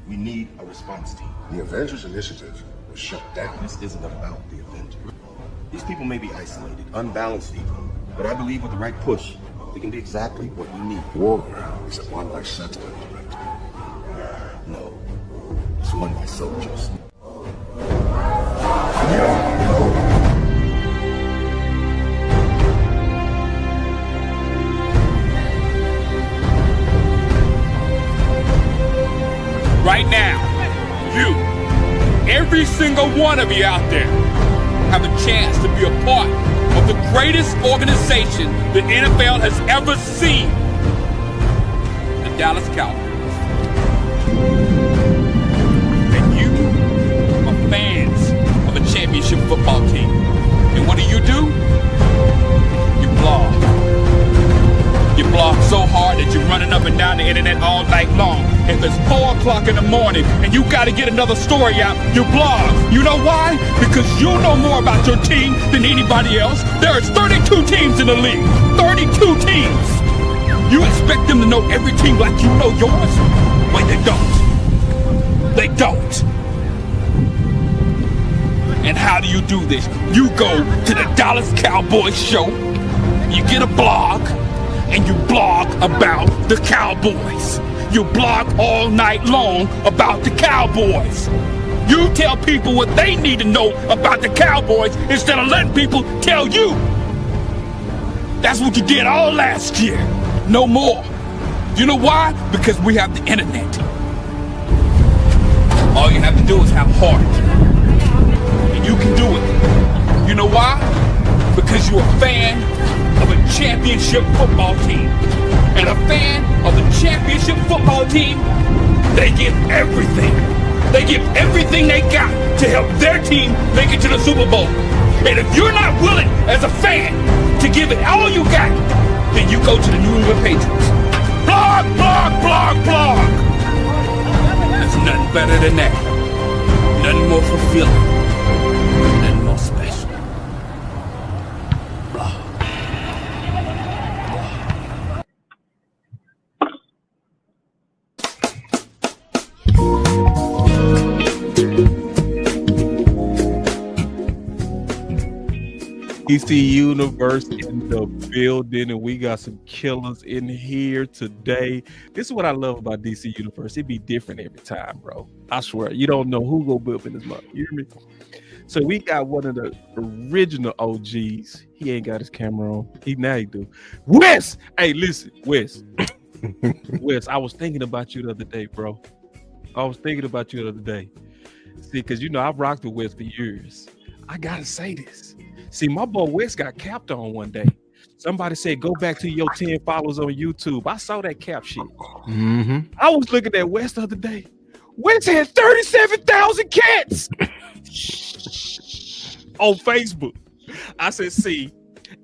We need a response team. The Avengers Initiative was shut down. This isn't about the Avengers. These people may be isolated, unbalanced even, but I believe with the right push, they can be exactly what we need. War is it won by sentiment, Director? No, it's won by soldiers. Right now, every single one of you out there, have a chance to be a part of the greatest organization the NFL has ever seen, the Dallas Cowboys. And you are fans of a championship football team. And what do? You blog. You blog so hard that you're running up and down the internet all night long. If it's 4 o'clock in the morning and you got to get another story out, you blog. You know why? Because you know more about your team than anybody else. There is 32 teams in the league. 32 teams. You expect them to know every team like you know yours? Wait, they don't. They don't. And how do you do this? You go to the Dallas Cowboys show, you get a blog, and you blog about the Cowboys. You blog all night long about the Cowboys. You tell people what they need to know about the Cowboys instead of letting people tell you. That's what you did all last year. No more. You know why? Because we have the internet. All you have to do is have heart. And you can do it. You know why? Because you're a fan of a championship football team. And a fan of the championship football team, they give everything. They give everything they got to help their team make it to the Super Bowl. And if you're not willing as a fan to give it all you got, then you go to the New England Patriots. Blog, blog, blog, blog. There's nothing better than that. Nothing more fulfilling. Nothing more special. Blog. DC Universe in the building, and we got some killers in here today. This is what I love about DC Universe. It be different every time, bro. I swear, you don't know who go be up in this month. You hear me? So we got one of the original OGs. He ain't got his camera on. Now he do. Wes! Hey, listen, Wes. Wes, I was thinking about you the other day, bro. See, because you know I've rocked with Wes for years. I gotta say this. See, my boy Wes got capped on one day. Somebody said, go back to your 10 followers on YouTube. I saw that cap shit. Mm-hmm. I was looking at Wes the other day. Wes had 37,000 cats on Facebook. I said, see,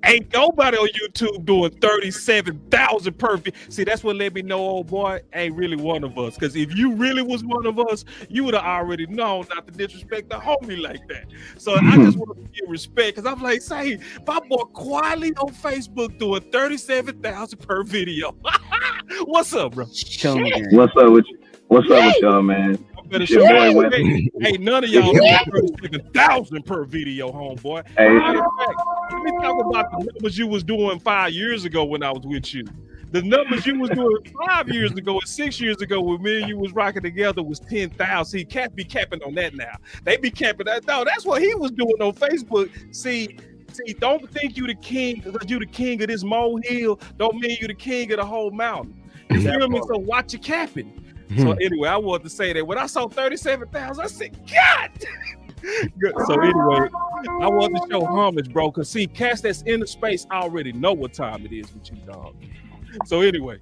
ain't nobody on YouTube doing 37,000 per video. See, that's what let me know, old boy ain't really one of us. Because if you really was one of us, you would have already known not to disrespect the homie like that. So I just want to give respect because I'm like, say, my boy quietly on Facebook doing 37,000 per video. What's up, bro? What's up with you? What's up with y'all, man? Hey, none of y'all 1,000 per video, homeboy. Hey. Let me talk about the numbers you was doing 5 years ago when I was with you. The numbers you was doing 5 years ago and 6 years ago when me and you was rocking together was 10,000. He can't be capping on that now. They be capping that. No, that's what he was doing on Facebook. See, don't think you the king because you the king of this molehill. Don't mean you the king of the whole mountain. You feel me? So watch your capping. So anyway, I wanted to say that when I saw 37,000, I said, God. So anyway, I wanted to show homage, bro, because see, cats that's in the space already know what time it is with you, dog. So anyway,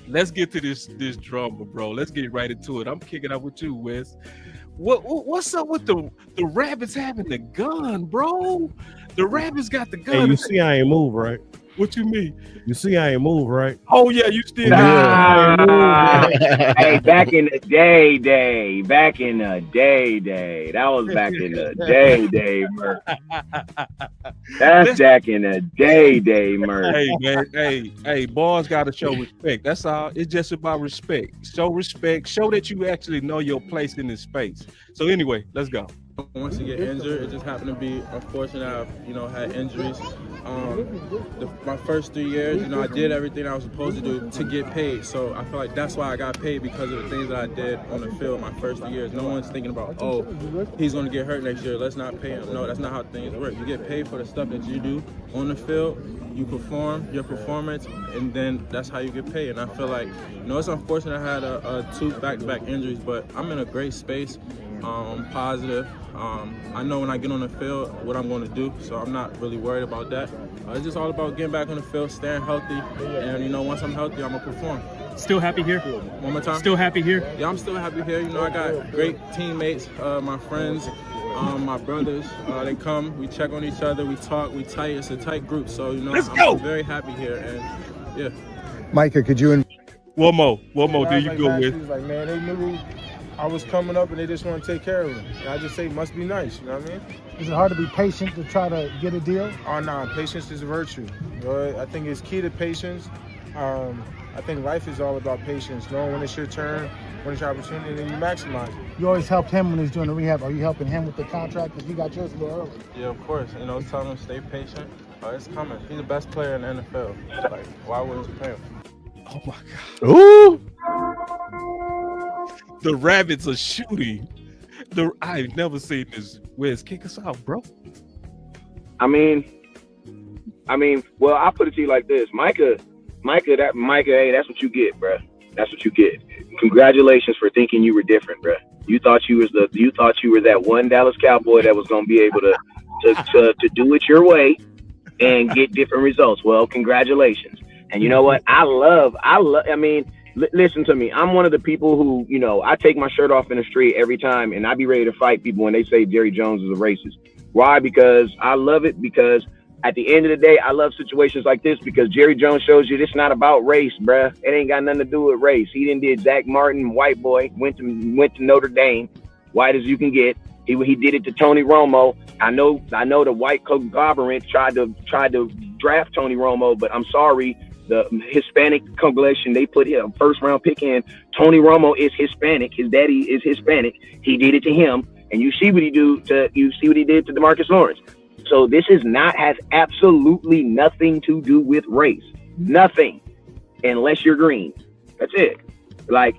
let's get to this drama, bro. Let's get right into it. I'm kicking up with you, Wes. What's up with the rabbits having the gun, bro? The rabbits got the gun. Hey, you see I ain't move, right? What you mean? You see, I ain't moved, right? Oh yeah, you still Hey, back in the day. That was back in the day, Murph. That's back in the day, Murph. Hey man, hey, boys gotta show respect. That's all. It's just about respect. Show respect. Show that you actually know your place in this space. So anyway, let's go. Once you get injured, it just happened to be unfortunate. I've had injuries. My first 3 years, I did everything I was supposed to do to get paid. So I feel like that's why I got paid, because of the things that I did on the field my first 3 years. No one's thinking about, oh, he's going to get hurt next year, let's not pay him. No, that's not how things work. You get paid for the stuff that you do on the field. You perform your performance, and then that's how you get paid. And I feel like, it's unfortunate I had 2 back-to-back injuries, but I'm in a great space. I'm positive. I know when I get on the field what I'm going to do, so I'm not really worried about that. It's just all about getting back on the field, staying healthy, and once I'm healthy, I'm gonna perform. Still happy here? One more time. Still happy here? Yeah, I'm still happy here. I got great teammates, my friends, my brothers. They come, we check on each other, we talk, we tight. It's a tight group, so I'm very happy here, and yeah. Micah, could you? One more. Do you go with? He was like, man, they knew I was coming up and they just want to take care of him. And I just say, must be nice, you know what I mean? Is it hard to be patient to try to get a deal? Oh, no, patience is a virtue. I think it's key to patience. I think life is all about patience, knowing when it's your turn, when it's your opportunity, and then you maximize it. You always helped him when he's doing the rehab. Are you helping him with the contract? Because you got yours a little early. Yeah, of course. Telling him stay patient. It's coming. He's the best player in the NFL. Like, why wouldn't you pay him? Oh my God. Ooh. The Rabbits are shooting. I've never seen this. Wes, kick us out, bro. I mean, well, I'll put it to you like this. Micah, hey, that's what you get, bro. That's what you get. Congratulations for thinking you were different, bro. You thought you were that one Dallas Cowboy that was going to be able to do it your way and get different results. Well, congratulations. And you know what? Listen to me. I'm one of the people who, I take my shirt off in the street every time, and I be ready to fight people when they say Jerry Jones is a racist. Why? Because I love it. Because at the end of the day, I love situations like this, because Jerry Jones shows you it's not about race, bruh. It ain't got nothing to do with race. He didn't did Zach Martin, white boy, went to Notre Dame, white as you can get. He did it to Tony Romo. I know the white conglomerate tried to draft Tony Romo, but I'm sorry. The Hispanic coalition, they put a first-round pick in. Tony Romo is Hispanic. His daddy is Hispanic. He did it to him, and you see what he did to DeMarcus Lawrence. So this has absolutely nothing to do with race. Nothing, unless you're green. That's it.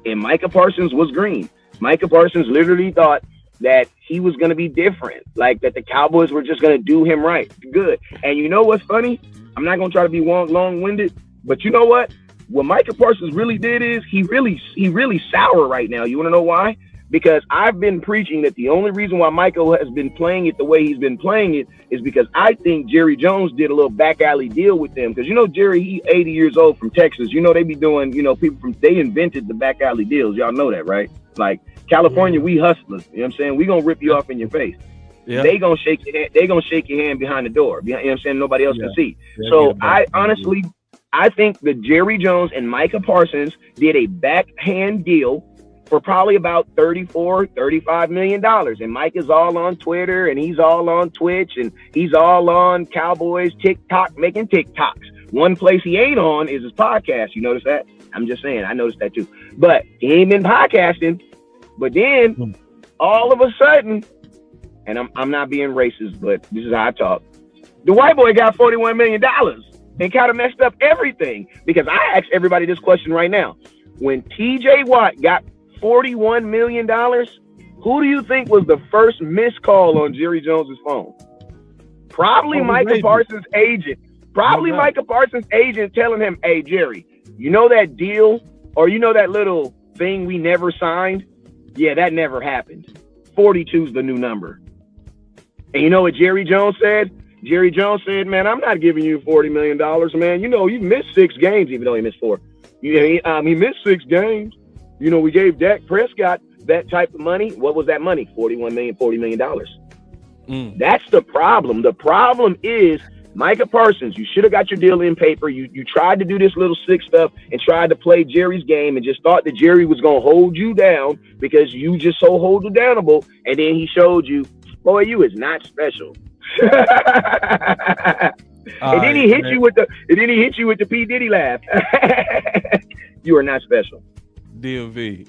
And Micah Parsons was green. Micah Parsons literally thought that he was going to be different, that the Cowboys were just going to do him right. Good. And you know what's funny? I'm not going to try to be long-winded. But you know what? What Micah Parsons really did is he really sour right now. You want to know why? Because I've been preaching that the only reason why Micah has been playing it the way he's been playing it is because I think Jerry Jones did a little back alley deal with them. Because Jerry, he 80 years old from Texas. They be doing, they invented the back alley deals. Y'all know that, right? California, we hustlers. You know what I'm saying? We gonna rip you off in your face. Yeah. They gonna shake your hand. They gonna shake your hand behind the door. You know what I'm saying? Nobody else can see. Yeah, so I think that Jerry Jones and Micah Parsons did a backhand deal for probably about $34-35 million. And Mike is all on Twitter, and he's all on Twitch, and he's all on Cowboys TikTok, making TikToks. One place he ain't on is his podcast. You notice that? I'm just saying, I noticed that too. But he ain't been podcasting. But then all of a sudden, and I'm not being racist, but this is how I talk. The white boy got $41 million and kind of messed up everything. Because I ask everybody this question right now. When TJ Watt got $41 million, who do you think was the first missed call on Jerry Jones's phone? Probably Micah Parsons' agent. Micah Parsons' agent telling him, hey, Jerry, you know that deal or you know that little thing we never signed? Yeah, that never happened. 42's the new number. And you know what Jerry Jones said? Jerry Jones said, man, I'm not giving you $40 million, man. You missed 6 games, even though he missed 4. He missed 6 games. We gave Dak Prescott that type of money. What was that money? $40 million. That's the problem. The problem is Micah Parsons, you should have got your deal in paper. You tried to do this little sick stuff and tried to play Jerry's game and just thought that Jerry was going to hold you down because you just so hold it downable. And then he showed you, boy, you is not special. And then he hit you with the P. Diddy laugh. You are not special. DMV.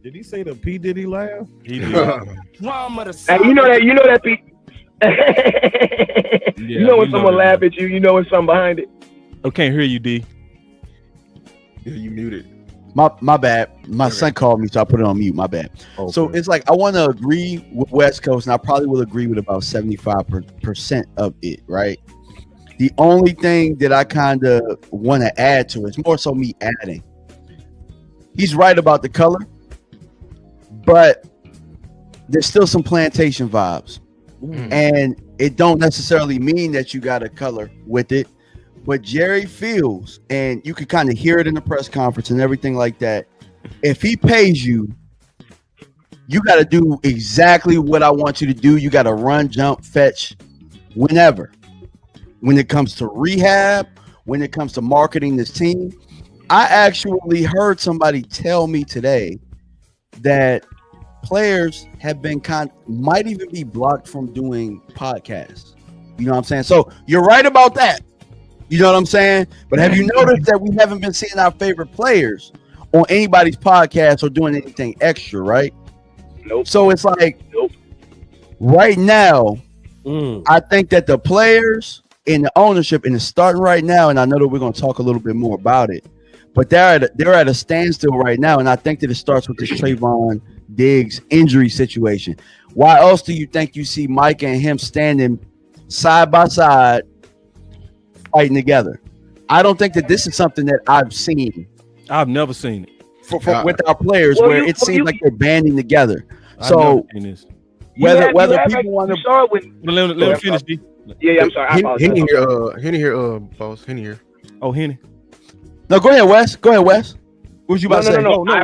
Did he say the P. Diddy laugh? He did. Hey, you know that P. Yeah, you know when someone laugh at you, you know when something behind it. I can't hear you, D. Yeah, you muted. My bad. My son called me, so I put it on mute. My bad. Okay. So it's like I want to agree with West Coast, and I probably will agree with about 75% of it, right? The only thing that I kind of want to add to it, it's more so me adding. He's right about the color, but there's still some plantation vibes. And it don't necessarily mean that you got a color with it, but Jerry feels, and you can kind of hear it in the press conference and everything like that. If he pays you, you got to do exactly what I want you to do. You got to run, jump, fetch, whenever. When it comes to rehab, when it comes to marketing this team, I actually heard somebody tell me today that players have been might even be blocked from doing podcasts. You know what I'm saying? So you're right about that. You know what I'm saying? But have you noticed that we haven't been seeing our favorite players on anybody's podcast or doing anything extra, right? Nope. So it's like, right now, I think that the players in the ownership, and it's starting right now, and I know that we're going to talk a little bit more about it, but they're at a standstill right now, and I think that it starts with this Trayvon Diggs injury situation. Why else do you think you see Mike and him standing side by side fighting together? I don't think that this is something that I've seen. I've never seen it with our players where it seems like they're banding together. So whether people want to start with, let him finish, D. Yeah, I'm sorry. Henny here, boss. Henny here. Oh, Henny. No, go ahead, Wes. What was you about to say? No. I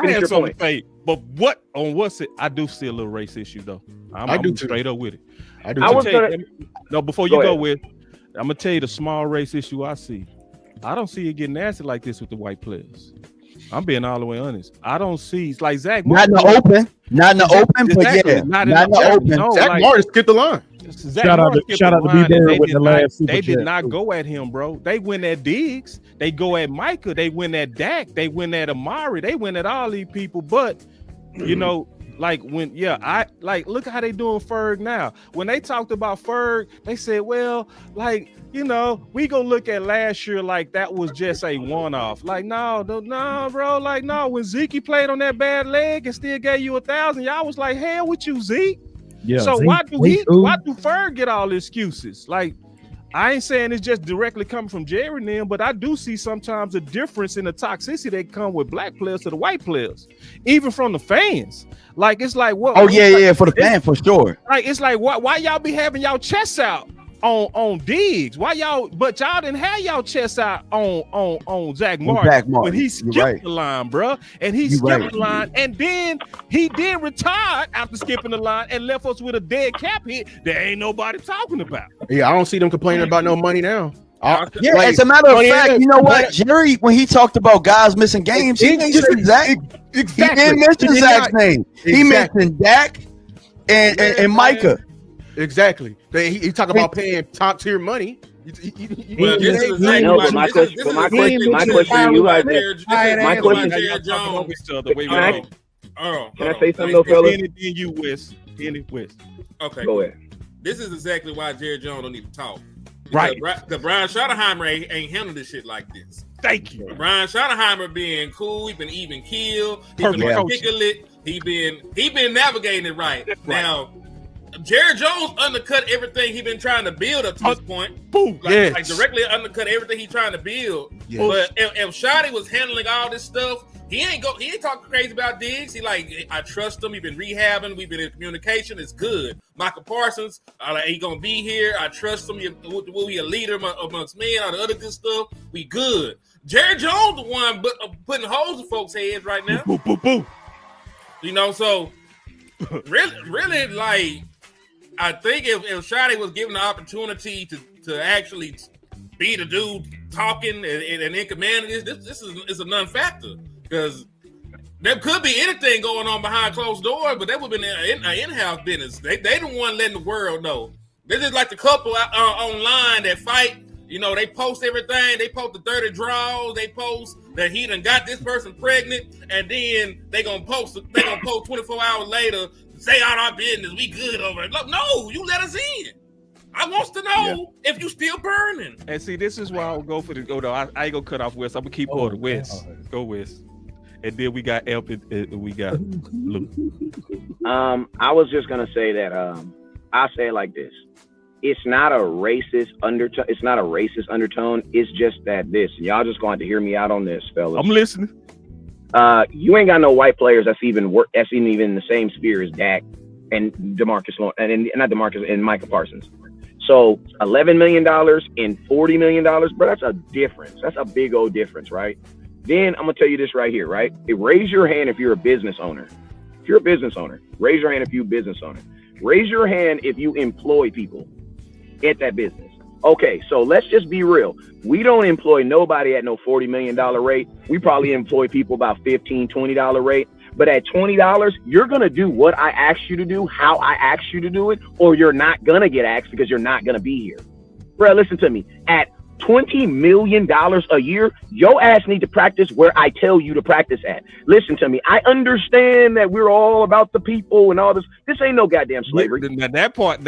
had something to say, but what's it? I do see a little race issue though. I'm do too. Straight up with it. I do. Before you go with, I'm gonna tell you the small race issue I see. I don't see it getting nasty like this with the white players. I'm being all the way honest. I don't see it's like Zach Martin. Not in the open, but yeah, not in the open. No, Zach Martin skipped the line. Shout out to B-Bird with the last Super They did not go at him, bro. They went at Diggs. They go at Micah. They went at Dak. They went at Amari. They went at all these people. But, you know, like when, look at how they doing Ferg now. When they talked about Ferg, they said, well, like, you know, we go look at last year like that was just a one-off. Like, no, bro. Like, no, when Zeke played on that bad leg and still gave you 1,000, y'all was like, hell with you, Zeke. Yeah, so why do Ferg get all the excuses? Like, I ain't saying it's just directly coming from Jerry and them, but I do see sometimes a difference in the toxicity that come with black players to the white players, even from the fans. Like, it's like, what? Oh yeah, for the fan, for sure. Like, it's like, why y'all be having y'all chests out on Diggs? Why y'all? But y'all didn't have y'all chests out on Zach Martin. When he skipped the line, bro, and he skipped the line, and then he did retire after skipping the line and left us with a dead cap hit that ain't nobody talking about. Yeah, I don't see them complaining about no money now. As a matter of fact, you know what, Jerry, when he talked about guys missing games, he didn't say Zach. He didn't mention Zach's name. He mentioned Dak and Micah. Exactly. He talk about paying top tier money. My question to you guys is, my question is, can I say something though, fellas? Okay. Go ahead. This is exactly why Jerry Jones don't need to talk. Right. Because Brian Schottenheimer ain't handled this shit like this. Thank you. Brian Schottenheimer being cool, he been even keeled, he been articulate, he been navigating it right. Now, Jerry Jones undercut everything he been trying to build up to this point. Boom. Like directly undercut everything he trying to build. Yes. But if Shotty was handling all this stuff, he ain't talking crazy about Diggs. He like, I trust him. He been rehabbing. We've been in communication. It's good. Michael Parsons, he gonna be here. I trust him. Will be a leader amongst men? All the other good stuff. We good. Jerry Jones the one putting holes in folks' heads right now. Boom. You know, so really, like, I think if Shotty was given the opportunity to actually be the dude talking and in command of this is a non-factor, because there could be anything going on behind closed doors, but that would have been an in-house business. They the one letting the world know. They're just like the couple online that fight. You know, they post everything. They post the 30 draws. They post that he done got this person pregnant, and then they gonna post 24 hours later, say out our business. We good over it. Look, no, you let us in. I wants to know if you still burning. And see, this is why I'll go for the go. No, I ain't gonna cut off West. I'm gonna keep going to West. Go West. And then we got Elp and we got Luke. I was just gonna say that I'll say it like this. It's not a racist undertone. It's not a racist undertone. It's just that this. Y'all just going to hear me out on this, fellas. I'm listening. You ain't got no white players that's even in the same sphere as Dak and DeMarcus Lawrence, and not DeMarcus and Micah Parsons. So $11 million and $40 million, bro, that's a difference. That's a big old difference, right? Then I'm gonna tell you this right here, right? Raise your hand if you're a business owner. If you're a business owner, raise your hand if you're a business owner. Raise your hand if you employ people at that business. Okay, so let's just be real. We don't employ nobody at no $40 million rate. We probably employ people about $15, $20 rate. But at $20, you're going to do what I asked you to do, how I asked you to do it, or you're not going to get asked because you're not going to be here. Bro, listen to me. At $20 million a year, your ass need to practice where I tell you to practice at. Listen to me. I understand that we're all about the people and all this. This ain't no goddamn slavery. Now that part,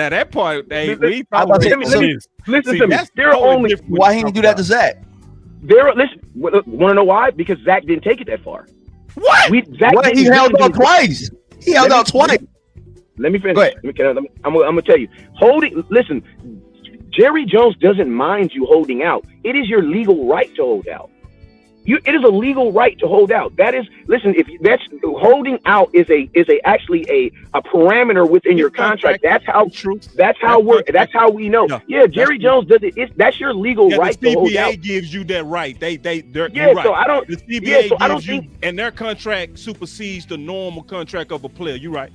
hey, listen to me. There are only why he didn't do that to Zach? Listen, want to know why? Because Zach didn't take it that far. What? He held out twice. He held out twice. Let me finish. I'm gonna tell you. Listen. Jerry Jones doesn't mind you holding out. It is your legal right to hold out. It is a legal right to hold out. That is, listen, if that's holding out is actually a parameter within your contract. That's how we know. Yeah, Jerry Jones does it. That's your legal right to hold out. The CBA gives you that right. Yeah, right. So I don't. The CBA gives you, and their contract supersedes the normal contract of a player. You're right.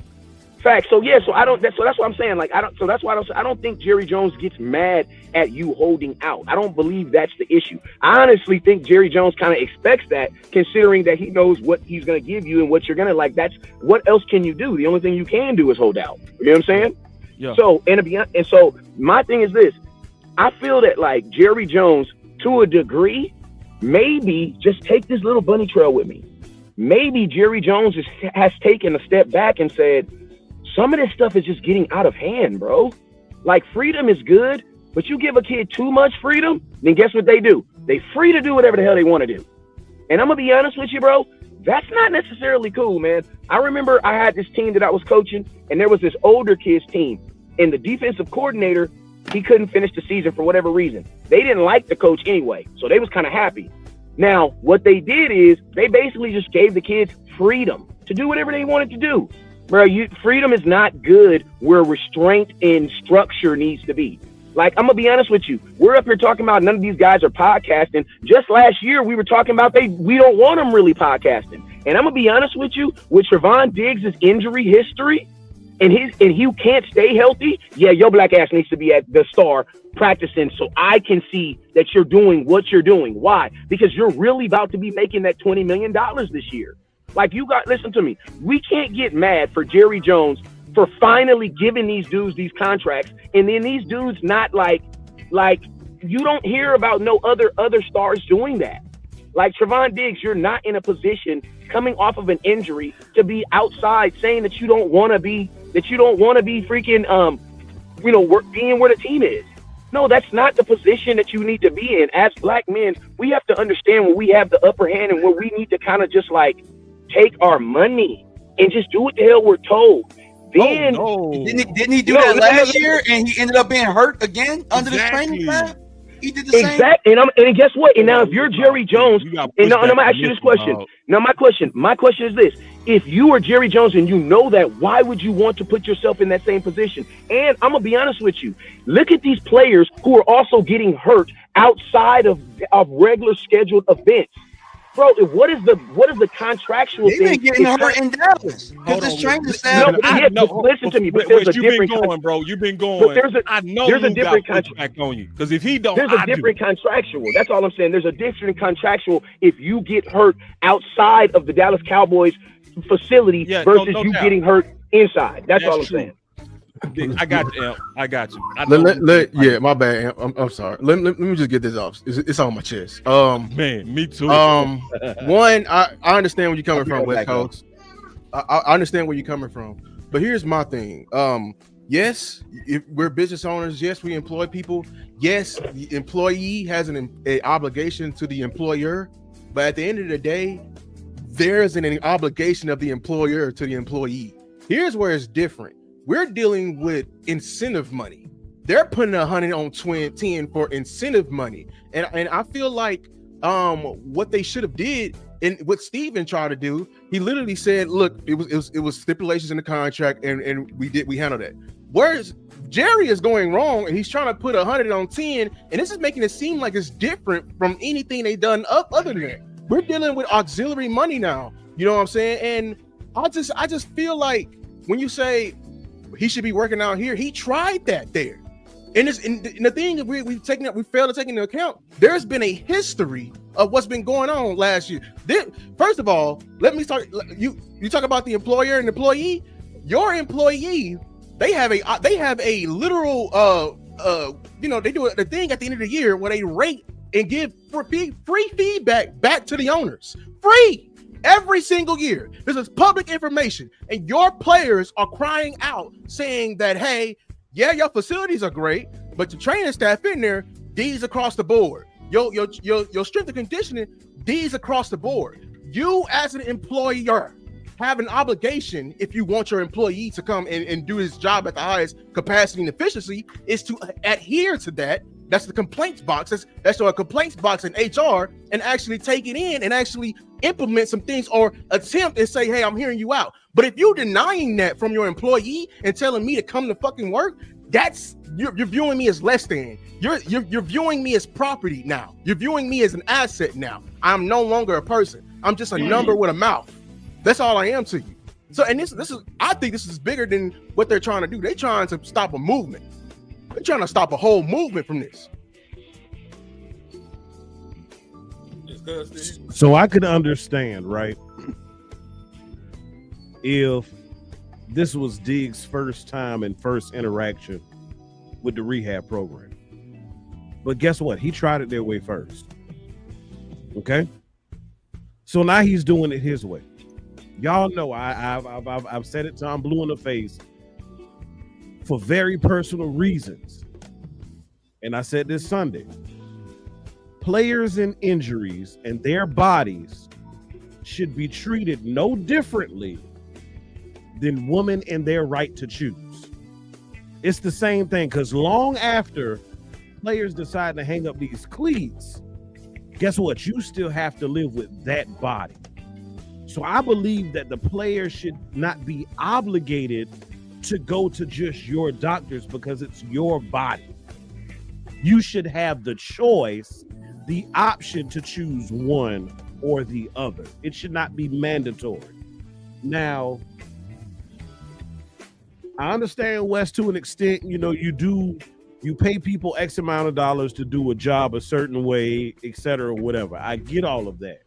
Fact. So yeah. So I don't. That's what I'm saying. Like I don't. So that's why I don't think Jerry Jones gets mad at you holding out. I don't believe that's the issue. I honestly think Jerry Jones kind of expects that, considering that he knows what he's going to give you and what you're going to like. That's what else can you do? The only thing you can do is hold out. You know what I'm saying? Yeah. So and so my thing is this. I feel that like Jerry Jones, to a degree, maybe just take this little bunny trail with me. Maybe Jerry Jones has taken a step back and said, some of this stuff is just getting out of hand, bro. Like, freedom is good, but you give a kid too much freedom, then guess what they do? They free to do whatever the hell they want to do. And I'm going to be honest with you, bro, that's not necessarily cool, man. I remember I had this team that I was coaching, and there was this older kids team, and the defensive coordinator, he couldn't finish the season for whatever reason. They didn't like the coach anyway, so they was kind of happy. Now, what they did is they basically just gave the kids freedom to do whatever they wanted to do. Bro, freedom is not good where restraint and structure needs to be. Like, I'm going to be honest with you. We're up here talking about none of these guys are podcasting. Just last year, we were talking about we don't want them really podcasting. And I'm going to be honest with you, with Trevon Diggs' injury history and he can't stay healthy, yeah, your black ass needs to be at the Star practicing so I can see that you're doing what you're doing. Why? Because you're really about to be making that $20 million this year. Like, listen to me. We can't get mad for Jerry Jones for finally giving these dudes these contracts, and then these dudes not like you don't hear about no other stars doing that. Like Trevon Diggs, you're not in a position coming off of an injury to be outside saying that you don't want to be freaking being where the team is. No, that's not the position that you need to be in. As black men, we have to understand when we have the upper hand and where we need to kind of just like take our money and just do what the hell we're told. Then didn't he do that last year and he ended up being hurt again under the training plan? He did the same. Exactly. And guess what? And now if you're Jerry Jones, and I'm gonna ask you this question. Now my question is this: if you are Jerry Jones and you know that, why would you want to put yourself in that same position? And I'm gonna be honest with you. Look at these players who are also getting hurt outside of regular scheduled events. Bro, what is the contractual They've thing? been getting hurt in Dallas because this trainer staff. Listen to me. But there's a you've been different going, bro. You've been going. I know there's a Lou different got pushback on you because if he don't, there's a different contractual. That's all I'm saying. There's a different contractual if you get hurt outside of the Dallas Cowboys facility versus you getting hurt inside. That's all I'm saying. I got you, Amp. I got you. Yeah, my bad, Amp. I'm sorry. Let me just get this off. It's on my chest. Man, me too. One, I understand where you're coming from, West Coast. I understand where you're coming from, but here's my thing. Yes, if we're business owners. Yes, we employ people. Yes, the employee has an obligation to the employer, but at the end of the day, there's an obligation of the employer to the employee. Here's where it's different. We're dealing with incentive money. They're putting 100 on 10 for incentive money, and I feel like what they should have did and what Steven tried to do, he literally said, "Look, it was stipulations in the contract, and we handled it." Whereas Jerry is going wrong, and he's trying to put 100 on 10, and this is making it seem like it's different from anything they've done other than that. We're dealing with auxiliary money now. You know what I'm saying? And I just feel like when you say he should be working out here, he tried that there. And the thing that we failed to take into account, there's been a history of what's been going on last year. First of all, let me start. You talk about the employer and employee. Your employee, they have a literal they do the thing at the end of the year where they rate and give free feedback back to the owners. Free every single year. This is public information, and your players are crying out saying that, hey, yeah, your facilities are great, but your training staff in there, D's across the board. Your strength and conditioning, D's across the board. You as an employer have an obligation, if you want your employee to come and do his job at the highest capacity and efficiency, is to adhere to that. That's the complaints box. That's a complaints box in HR, and actually take it in and actually implement some things or attempt and say, hey, I'm hearing you out. But if you're denying that from your employee and telling me to come to fucking work, you're viewing me as less than. You're viewing me as property now. You're viewing me as an asset now. I'm no longer a person. I'm just a number with a mouth. That's all I am to you. So, and this is, I think this is bigger than what they're trying to do. They're trying to stop a movement. They're trying to stop a whole movement from this. So I could understand, right? If this was Diggs' first time and first interaction with the rehab program. But guess what? He tried it their way first. Okay? So now he's doing it his way. Y'all know I've said it till I'm blue in the face for very personal reasons. And I said this Sunday. Players in injuries and their bodies should be treated no differently than women in their right to choose. It's the same thing, because long after players decide to hang up these cleats, guess what? You still have to live with that body. So I believe that the player should not be obligated to go to just your doctors because it's your body. You should have the choice, the option to choose one or the other. It should not be mandatory. Now, I understand, Wes, to an extent, you pay people X amount of dollars to do a job a certain way, et cetera, whatever. I get all of that.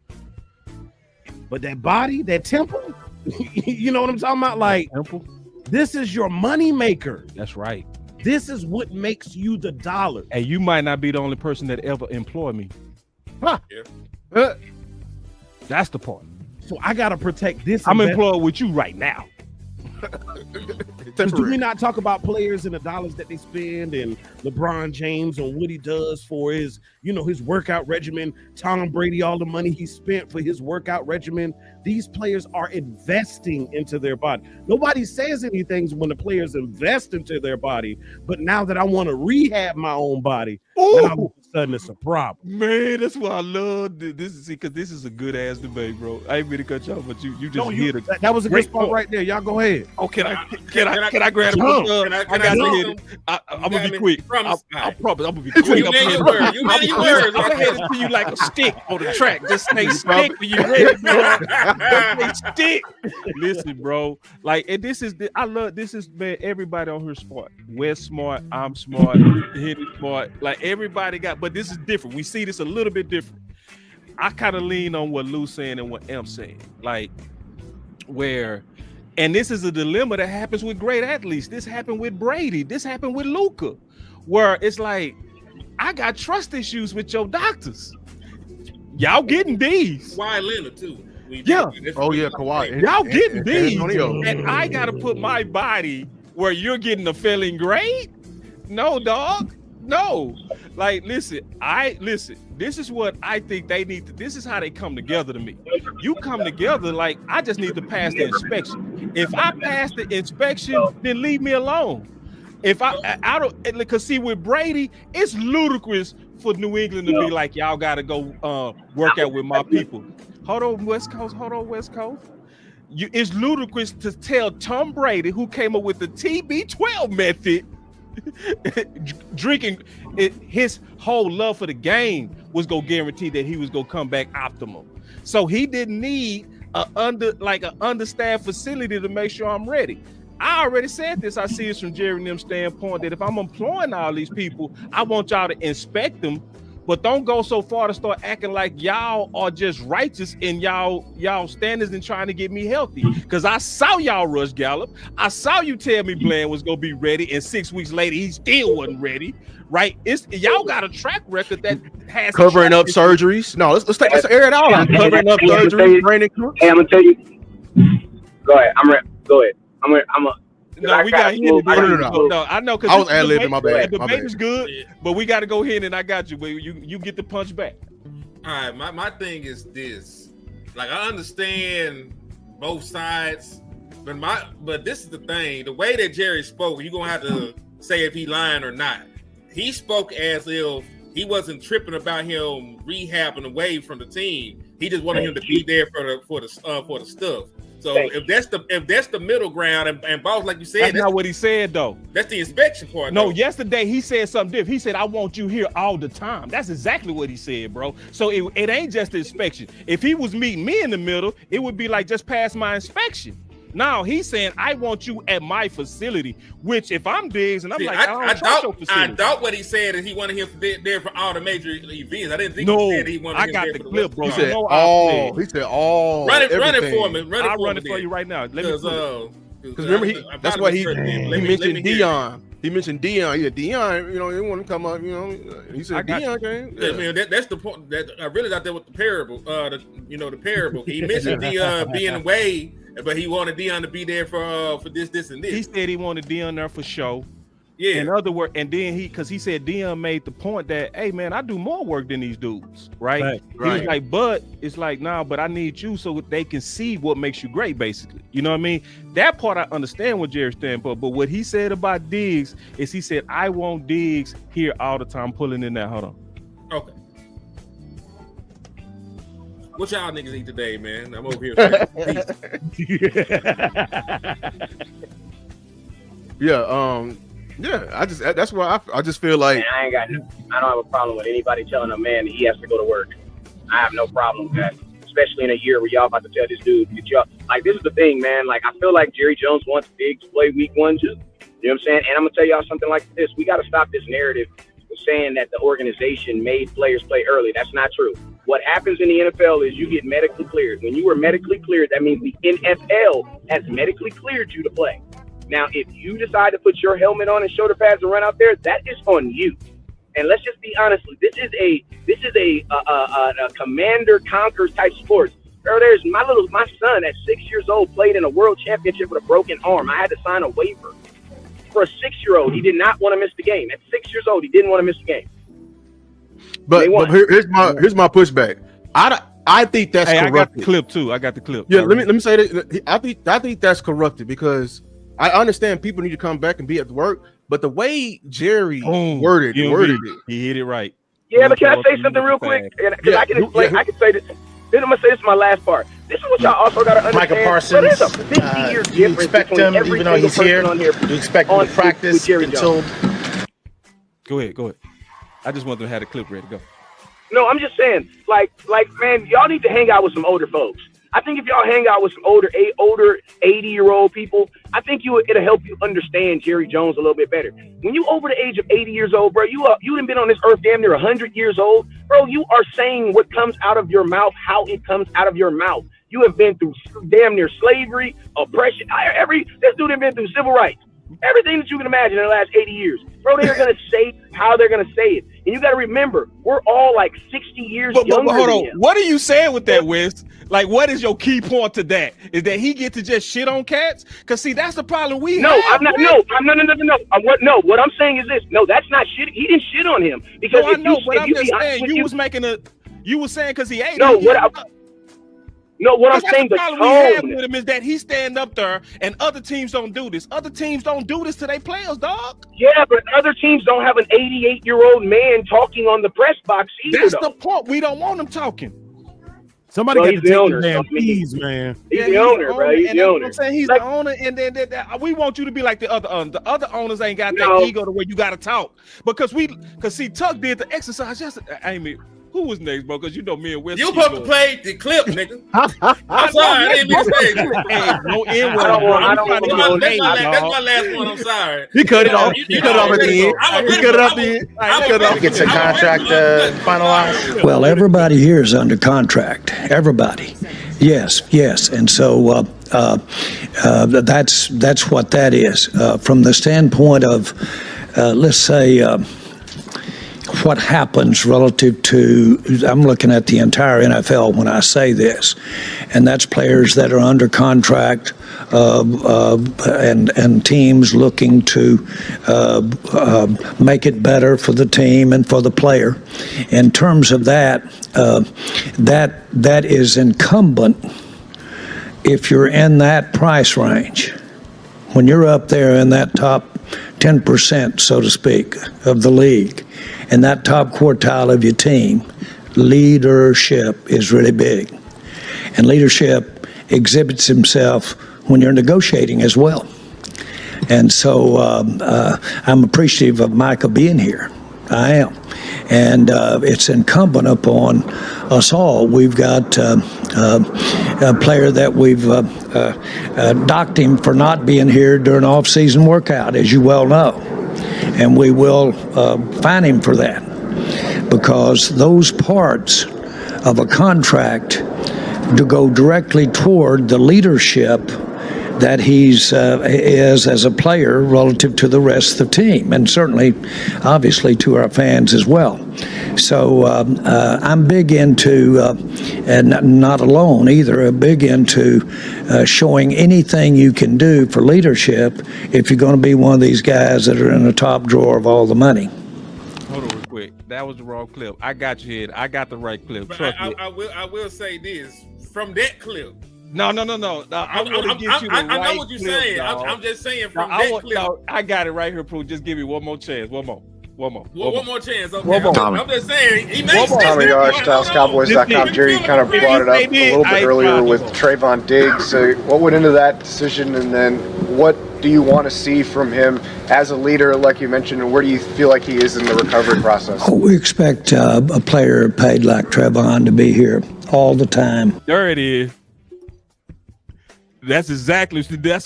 But that body, that temple, you know what I'm talking about? Like, temple. This is your money maker. That's right. This is what makes you the dollar. And you might not be the only person that ever employed me. Huh. Yeah. That's the part. So I got to protect this. I'm employed with you right now. Do we not talk about players and the dollars that they spend, and LeBron James and what he does for his, his workout regimen, Tom Brady, all the money he spent for his workout regimen? These players are investing into their body. Nobody says anything when the players invest into their body, but now that I want to rehab my own body, now sudden it's a problem. Man, that's why I love this. Because this is a good ass debate, bro. I ain't mean to cut you off, but you just hit it. That was a good spot right there. Y'all go ahead. Oh, can I grab him? I got to hit it. I'm gonna be quick. I promise. I'm gonna be quick. You made your words. You made your words. I'm gonna hit it to you like a stick on the track. Just stay stick when you ready, bro. Just stay stick. Listen, bro. Like, and this is man. Everybody on here smart. Wes smart. I'm smart. Hit it smart. Like everybody got, but this is different. We see this a little bit different. I kind of lean on what Lou's saying and what M's saying. Like where, and this is a dilemma that happens with great athletes. This happened with Brady. This happened with Luka, where it's like, I got trust issues with your doctors. Y'all getting these. Kawhi Leonard too. Kawhi. Y'all getting these, and I gotta put my body where you're getting a failing grade. No, dog. No. Like, listen. This is what I think they need to. This is how they come together to me. You come together like, I just need to pass the inspection. If I pass the inspection, then leave me alone. If I don't, because see, with Brady, it's ludicrous for New England to be like, y'all got to go work out with my people. Hold on, West Coast. It's ludicrous to tell Tom Brady, who came up with the TB12 method, drinking it, his whole love for the game was gonna guarantee that he was gonna come back optimal. So he didn't need an understaffed facility to make sure I'm ready. I already said this. I see this from Jerry and them standpoint that if I'm employing all these people, I want y'all to inspect them, but don't go so far to start acting like y'all are just righteous in y'all standards and trying to get me healthy. Because I saw y'all rush Gallup. I saw you tell me Bland was gonna be ready, and 6 weeks later he still wasn't ready. Right? Y'all got a track record that has covering up surgeries. No, let's air it all out. Covering up surgeries. Brandon Cooks. Hey, I'm gonna tell you. Go ahead. Go ahead. No, we got hit. No, I know, because I was ad-libbing. My bad. The debate is good, but we got to go ahead, and I got you. But you get the punch back. All right, my thing is this. Like, I understand both sides, but this is the thing. The way that Jerry spoke, you're gonna have to say if he lying or not. He spoke as if he wasn't tripping about him rehabbing away from the team. He just wanted him to be there for the stuff. So if that's the middle ground, and Boss, like you said, that's not what he said though. That's the inspection part. No, yesterday he said something different. He said, "I want you here all the time." That's exactly what he said, bro. So it ain't just the inspection. If he was meeting me in the middle, it would be like, just pass my inspection. Now he's saying, I want you at my facility, which if I'm Diggs and I'm I doubt what he said is he wanted him there for all the major events. I didn't think he said he wanted him there for the clip, bro. He said all. Run it for me. I'll run it for you right now. Because remember, that's why he mentioned Dion. He mentioned Dion. Yeah, Dion, he want to come up, he said Dion came. Yeah. I mean, that's the point that I really got there with the parable. The parable. He mentioned Dion being away, but he wanted Dion to be there for this, and this. He said he wanted Dion there for show. Yeah. In other words, and then because he said Dion made the point that, hey man, I do more work than these dudes, right? He was like, but it's like, nah, but I need you so they can see what makes you great, basically. You know what I mean? That part I understand what Jerry's standpoint, but what he said about Diggs is he said, I want Diggs here all the time, pulling in that. Hold on. Okay. What y'all niggas eat today, man? I'm over here. That's why I just feel like, man, I don't have a problem with anybody telling a man that he has to go to work. I have no problem with that, especially in a year where y'all about to tell this dude, this is the thing, man. Like, I feel like Jerry Jones wants Diggs to play week 1 too. You know what I'm saying? And I'm gonna tell y'all something like this: we got to stop this narrative of saying that the organization made players play early. That's not true. What happens in the NFL is you get medically cleared. When you are medically cleared, that means the NFL has medically cleared you to play. Now, if you decide to put your helmet on and shoulder pads and run out there, that is on you. And let's just be honest, this is a commander conquer type sport. There's my son at 6 years old played in a world championship with a broken arm. I had to sign a waiver for a 6-year-old. He did not want to miss the game. At 6 years old, he didn't want to miss the game. But here's my pushback. I think that's corrupted. I got the clip too. I got the clip. Yeah, let me say that. I think that's corrupted because I understand people need to come back and be at work, but the way Jerry worded it, he hit it right. Yeah, but can I say something real quick? Because I can explain. I can say this. Then I'm gonna say this is my last part. This is what y'all also gotta understand. Michael Parsons, there's a 50-year do you difference expect between him, every even though he's single here, person on here. do you expect him to practice with Jerry until? Jones. Go ahead. I just want them to have the clip ready to go. No, I'm just saying, like, man, y'all need to hang out with some older folks. I think if y'all hang out with some older 80-year-old people, I think it'll help you understand Jerry Jones a little bit better. When you over the age of 80 years old, bro, you done been on this earth damn near 100 years old, bro. You are saying what comes out of your mouth, how it comes out of your mouth. You have been through damn near slavery, oppression. This dude has been through civil rights. Everything that you can imagine in the last 80 years. Bro, they're going to say how they're going to say it. And you got to remember, we're all like 60 years younger but hold than on. him. What are you saying with that, Wes? Like, what is your key point to that? Is that he get to just shit on cats? Because, see, that's the problem we have. No. What I'm saying is this. No, that's not shit. He didn't shit on him. Because I know, but I'm just saying, you was saying because he ate him. What I'm saying, the problem we have with him is that he stand up there and other teams don't do this. Other teams don't do this to their players, dog. Yeah, but other teams don't have an 88-year-old man talking on the press box either. That's the point. We don't want him talking. Somebody got to take owner, the damn keys, man. He's the owner, bro. He's the owner. I'm saying he's the owner, and then we want you to be like the other owners. The other owners ain't got that ego to where you got to talk. Because see, Tuck did the exercise yesterday. Amy, who was next, bro? Because you know me and Wes. You supposed to play the clip, nigga. I'm sorry, I didn't mean to say it. No N-word. That's my last one. I'm sorry. He cut it off. He cut it off at the end. He cut it off the end. He cut it off. Gets a contract finalized. Well, everybody here is under contract. Everybody. Yes. And so that's what that is. From the standpoint of, let's say, what happens relative to, I'm looking at the entire NFL when I say this, and that's players that are under contract and teams looking to make it better for the team and for the player. In terms of that, that is incumbent if you're in that price range. When you're up there in that top 10%, so to speak, of the league, and that top quartile of your team, leadership is really big. And leadership exhibits himself when you're negotiating as well. And so I'm appreciative of Micah being here. I am. And it's incumbent upon us all. We've got a player that we've docked him for not being here during off-season workout, as you well know. And we will fine him for that, because those parts of a contract to go directly toward the leadership that he's is as a player relative to the rest of the team, and certainly, obviously, to our fans as well. So I'm big into, and not alone either, big into showing anything you can do for leadership if you're going to be one of these guys that are in the top drawer of all the money. Hold on real quick. That was the wrong clip. I got you here. I got the right clip. But I will say this. From that clip, No. I want to get you the right I know what you're clip, saying. dog. I'm just saying from that clip. I got it right here, Prue. Just give me one more chance. One more chance. Okay. I'm just saying. He made Tommy Yards, DallasCowboys.com. Jerry, you kind of brought it up a little bit earlier with Trayvon Diggs. So what went into that decision, and then what do you want to see from him as a leader, like you mentioned, and where do you feel like he is in the recovery process? Oh, we expect a player paid like Trayvon to be here all the time. There it is. That's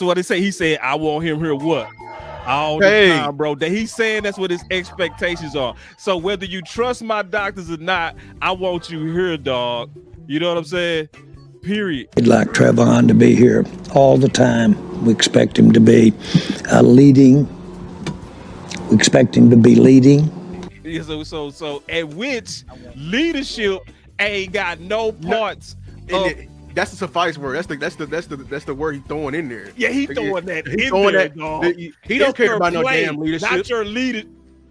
what he said. He said, I want him here what? All the time, bro. That he's saying that's what his expectations are. So whether you trust my doctors or not, I want you here, dog. You know what I'm saying? Period. We'd like Trayvon to be here all the time. We expect him to be leading. We expect him to be leading. Yeah, so at which leadership ain't got no parts of. That's the suffice word. That's the word he's throwing in there. Yeah, he's throwing that in there, there, dog. He don't care about no damn leadership. Not your leader.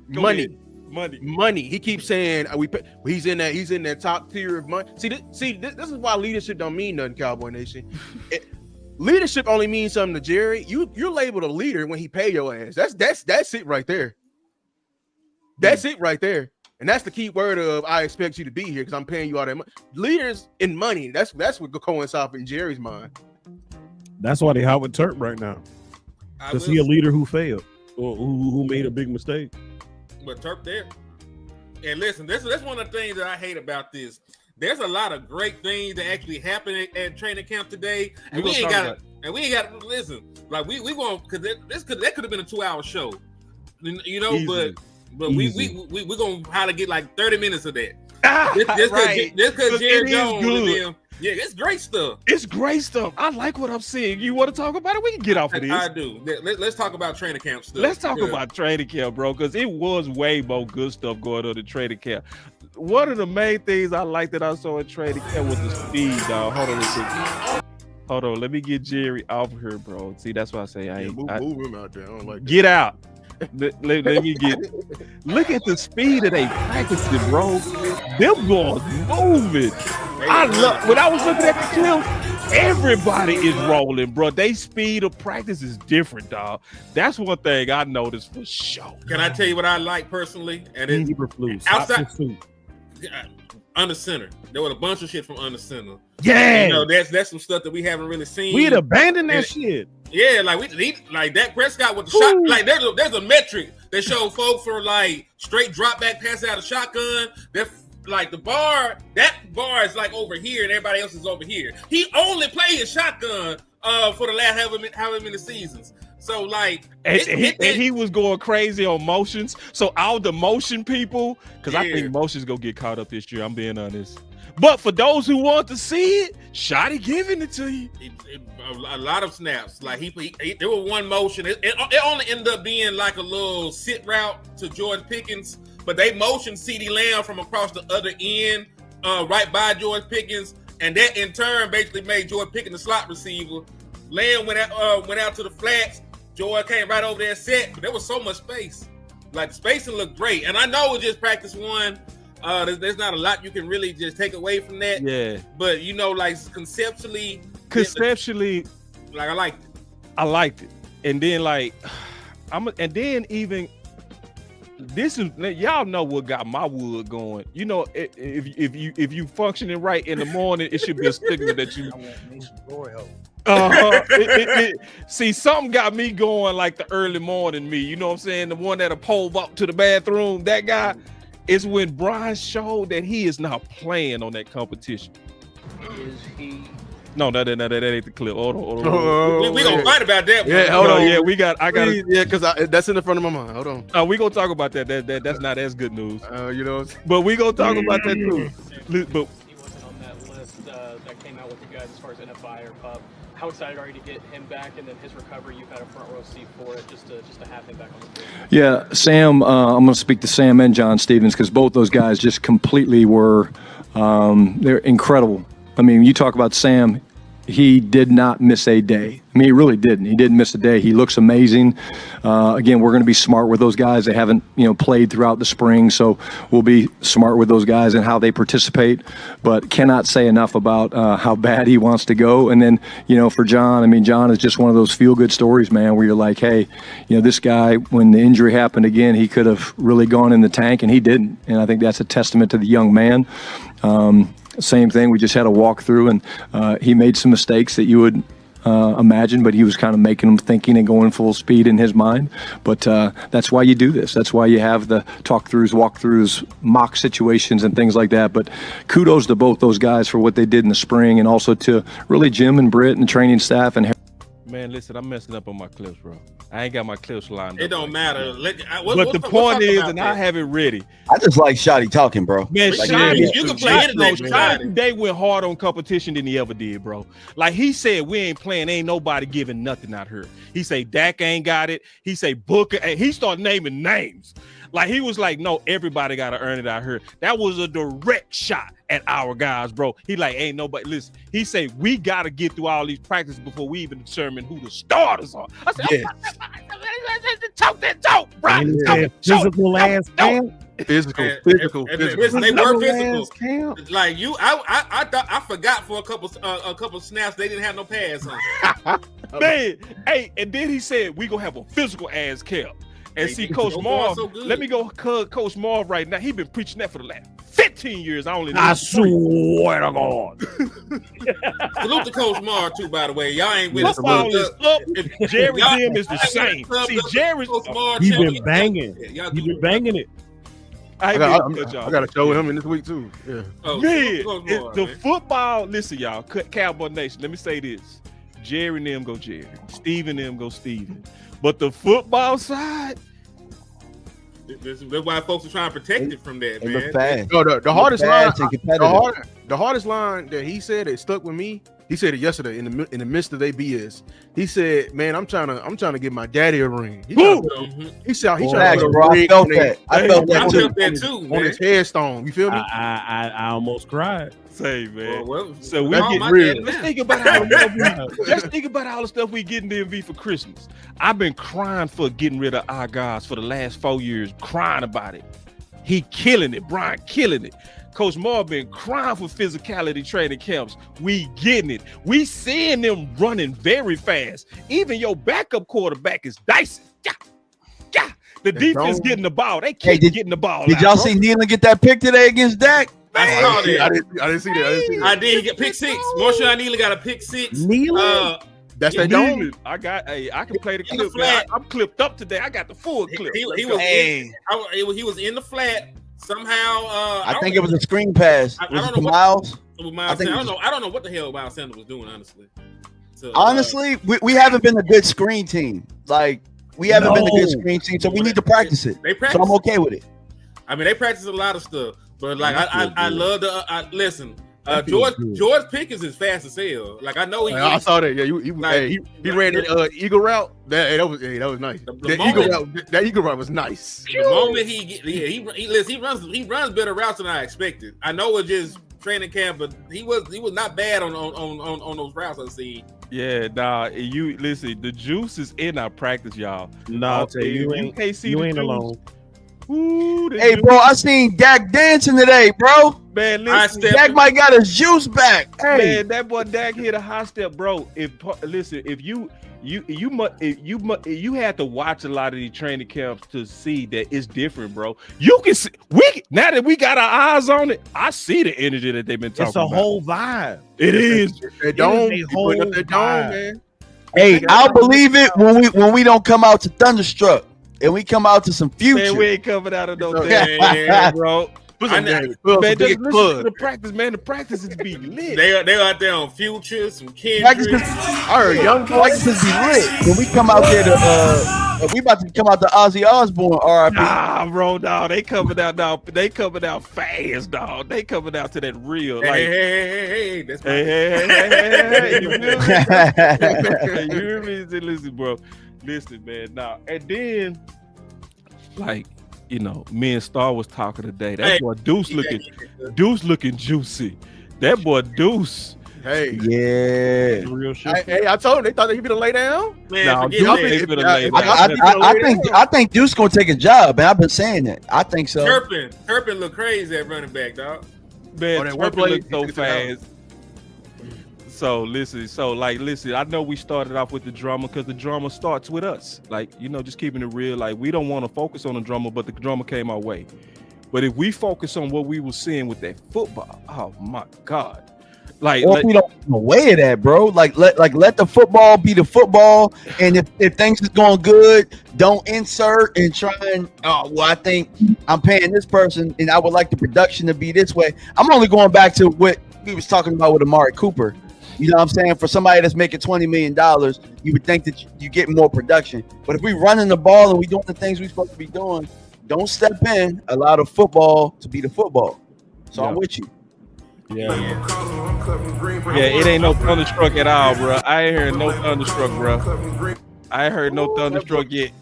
Money. He keeps saying he's in that top tier of money. See, this is why leadership don't mean nothing, Cowboy Nation. Leadership only means something to Jerry. You're labeled a leader when he pay your ass. That's it right there. That's it right there. And that's the key word of I expect you to be here because I'm paying you all that money. Leaders in money, that's what coincides in Jerry's mind. That's why they hot with Turk right now. To see a leader who failed or who made a big mistake. But Turk there. And listen, that's one of the things that I hate about this. There's a lot of great things that actually happen at training camp today, and we ain't got to listen. Like we going because that could have been a 2-hour show, you know. Easy. But we gonna probably get like 30 minutes of that. This because Jerry Jones and them. Yeah, it's great stuff. It's great stuff. I like what I'm seeing. You want to talk about it? We can get off of this. I do. Let's talk about training camp stuff. Let's talk about training camp, bro, because it was way more good stuff going on in training camp. One of the main things I liked that I saw in training camp was the speed, dog. Hold on. Let me get Jerry off here, bro. See, that's why I say move him out there. I don't like get out. Let me get look at the speed of they practicing, bro. Them boys moving. I love when I was looking at the film, everybody is rolling, bro. They speed of practice is different, dog. That's one thing I noticed for sure. Can I tell you what I like personally? And it's outside under center. There was a bunch of shit from under center. Yeah, you know, that's some stuff that we haven't really seen. We had abandoned that shit. Yeah, like like Dak Prescott with the shot. Like there's a metric that shows folks for like straight drop back pass out of shotgun. That like that bar is like over here and everybody else is over here. He only played shotgun for the last however many seasons. So like, and he was going crazy on motions. So all the motion people, because I think motions gonna get caught up this year. I'm being honest. But for those who want to see it, Shotty giving it to you. A lot of snaps. Like there was one motion. It only ended up being like a little sit route to George Pickens, but they motioned CeeDee Lamb from across the other end, right by George Pickens, and that in turn basically made George Pickens the slot receiver. Lamb went out to the flats. George came right over there set, but there was so much space. Like the spacing looked great, and I know it's just practice one. There's not a lot you can really just take away from that. Yeah. But you know, like conceptually, like I liked it. And then like this is y'all know what got my wood going. You know, if you functioning right in the morning, it should be a signal that you. See, something got me going like the early morning me. You know what I'm saying? The one that'll pull up to the bathroom. That guy. Is when Brian showed that he is not playing on that competition. Is he? No, that ain't the clip. Hold on. We gonna fight about that. Yeah, hold on. Yeah, I got it. Yeah, because that's in the front of my mind. Hold on. We gonna talk about that. That's not as good news. You know. But we gonna talk about that too. But he wasn't on that list that came out with you guys as far as NFI or PUB. How excited are you to get him back and then his recovery? You've had a front row seat for it, just to have him back on the field. Yeah, Sam. I'm going to speak to Sam and John Stevens because both those guys just completely were. They're incredible. I mean, you talk about Sam. He did not miss a day. I mean, he really didn't. He didn't miss a day. He looks amazing. Again, we're going to be smart with those guys. They haven't, played throughout the spring, so we'll be smart with those guys and how they participate. But cannot say enough about how bad he wants to go. And then, for John, I mean, John is just one of those feel-good stories, man, where you're like, hey, this guy, when the injury happened again, he could have really gone in the tank, and he didn't. And I think that's a testament to the young man. Same thing. We just had a walkthrough, and he made some mistakes that you would imagine, but he was kind of making them thinking and going full speed in his mind. But that's why you do this. That's why you have the talk-throughs, walkthroughs, mock situations, and things like that. But kudos to both those guys for what they did in the spring, and also to really Jim and Britt and the training staff. And man, listen, I'm messing up on my clips, bro. I ain't got my clips lined up. It don't matter. But the point is, and I have it ready. I just like Shotty talking, bro. Man, like, Shotty, you can play anything. Shotty today went hard on competition than he ever did, bro. Like he said, we ain't playing. Ain't nobody giving nothing out here. He say Dak ain't got it. He say Booker. And he started naming names. Like he was like, no, everybody got to earn it out here. That was a direct shot at our guys, bro. He like, ain't nobody. Listen, he say we got to get through all these practices before we even determine who the starters are. I said, talk that talk, bro. Physical ass camp. Physical. They were physical. Like you, I thought I forgot for a couple snaps they didn't have no pads on. Man, hey, and then he said we gonna have a physical ass camp. And see, Coach Marv, let me go Coach Marv right now. He been preaching that for the last 15 years. I swear to God. Salute to Coach Marv too, by the way. Y'all ain't with us. Football is up. Jerry Dim is the same. See, Jerry's He been banging. He been banging it. I got to show him in this week too. Yeah. The football. Listen, y'all, Cowboy Nation. Let me say this: Jerry and them go Jerry, Steven and them go Steven. But the football side, that's why folks are trying to protect it from that, man. No, the hardest line. The hardest line that he said that stuck with me. He said it yesterday in the midst of their BS. He said, "Man, I'm trying to get my daddy a ring." He said, "He's trying to get a ring." I felt that too, on his headstone. You feel me? I almost cried. Say, man. So we get real. Let's think about all the stuff we get in the MV for Christmas. I've been crying for getting rid of our guys for the last 4 years, crying about it. He killing it, Brian killing it. Coach Moore been crying for physicality training camps. We getting it. We seeing them running very fast. Even your backup quarterback is dicing. Yeah. The defense getting the ball. They keep getting the ball. Did y'all see Nealon get that pick today against Dak? I saw that. I didn't see that. I did. He got pick six. Marshawn Nealon got a pick six. Nealon? That's that dome. I can play the clip. I'm clipped up today. I got the full clip. He was in the flat. Somehow, I think it was a screen pass. I don't know Miles. I don't know what the hell Miles Sanders was doing, honestly. So, honestly, we haven't been a good screen team. Like we haven't been a good screen team, so we need to practice it. So I'm okay with it. I mean, they practice a lot of stuff, but like I love the listen. George Pickens is fast as hell. Like I know I saw that. Yeah, he ran that eagle route. That was nice. That eagle route was nice. The moment he runs better routes than I expected. I know it's just training camp, but he was not bad on those routes I see. Yeah, you listen. The juice is in our practice, y'all. I'll tell you ain't alone. Ooh, hey, bro, I seen Dak dancing today, bro. Man, listen, Dak might got his juice back. Hey, man, that boy Dak hit a high step, bro. If you had to watch a lot of these training camps to see that it's different, bro. You can see now that we got our eyes on it. I see the energy that they've been talking about. It's a whole vibe. It is. That dome, man. Hey, I'll believe it when we don't come out to Thunderstruck. And we come out to some future. Man, we ain't coming out of no thing, bro. Man, just listen to the practice, man. The practice is be lit. They out there on Future, some Kendrick. I heard young practices be lit. When we come out there we about to come out to Ozzy Osbourne, RIP. Nah, bro, dog. They coming out, dog. They coming out fast, dog. They coming out to that real. Like, hey. That's hey. You hear me? Listen, bro. Listen, man. Now, and then, like, me and Star was talking today. That boy Deuce looking juicy. That boy Deuce. Hey, yeah, real shit. I told him they thought he'd be to lay down. Man, I think Deuce gonna take a job, and I've been saying that. I think so. Turpin look crazy at running back, dog. Man, Turpin look so fast. So listen, I know we started off with the drama because the drama starts with us. Like, just keeping it real. Like, we don't want to focus on the drama, but the drama came our way. But if we focus on what we were seeing with that football, oh my God. Like, we don't away of that, bro. Like let the football be the football. And if things is going good, don't insert and try and I think I'm paying this person and I would like the production to be this way. I'm only going back to what we was talking about with Amari Cooper. You know what I'm saying? For somebody that's making $20 million, you would think that you get more production. But if we running the ball and we doing the things we supposed to be doing, don't step in. Allow the football to be the football. So I'm with you. Yeah, it ain't no Thunderstruck at all, bro. I ain't heard no Thunderstruck, bro. I ain't heard no Thunderstruck yet.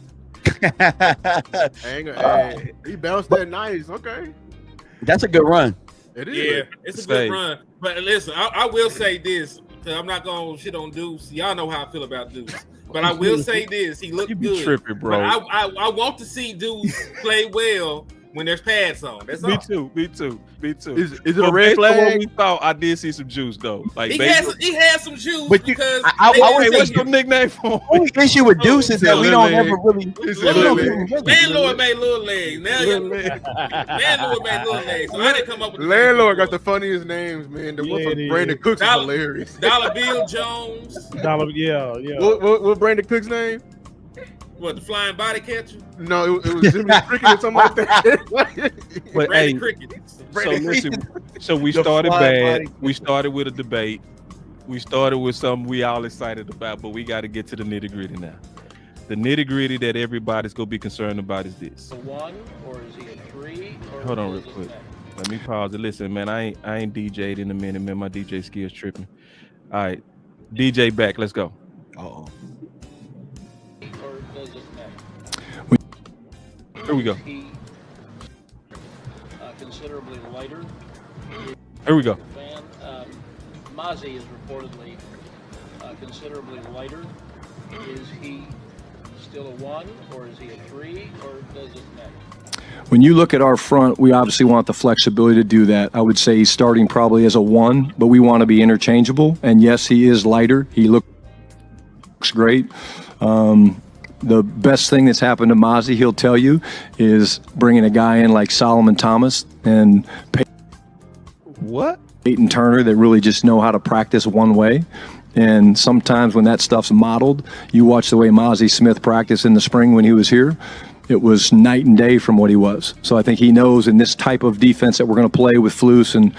He bounced that nice. Okay. That's a good run. It is. Yeah, it's a good run. But listen, I will say this. I'm not gonna shit on Deuce. Y'all know how I feel about Deuce. But I will say this: he looked good. Tripping, bro. But I want to see Deuce play well when there's pads on. That's all. Me too. Is it a red flag? What we thought, I did see some juice though. Like he had some juice But because I would what's your nickname for? The only issue with Deuce is that we don't ever really. Landlord made little legs. Now Landlord made little legs. So I didn't come up with Landlord got the funniest names, man. The one from Brandon Cooks is hilarious. Dollar Bill Jones. Yeah. What Brandon Cooks' name? What, the flying body catcher? No, it was Jimmy Cricket or something like that. But Brady hey, Cricket. so listen. So we started bad. We started with a debate. We started with something we all excited about, but we got to get to the nitty gritty now. The nitty gritty that everybody's gonna be concerned about is this. A 1 or is he a 3? Hold on real quick. Let me pause it. Listen, man, I ain't DJ'd in a minute, man. My DJ skills tripping. All right, DJ back. Let's go. Uh-oh. Or does it matter? Here we go. Is he considerably lighter? Here we go. Fan? Mazi is reportedly considerably lighter. Is he still a 1 or is he a 3 or does it matter? When you look at our front, we obviously want the flexibility to do that. I would say he's starting probably as a 1, but we want to be interchangeable. And yes, he is lighter. He looks great. The best thing that's happened to Mazi, he'll tell you, is bringing a guy in like Solomon Thomas and Peyton Turner that really just know how to practice one way. And sometimes when that stuff's modeled, you watch the way Mazi Smith practiced in the spring when he was here, it was night and day from what he was. So I think he knows in this type of defense that we're going to play with Flus and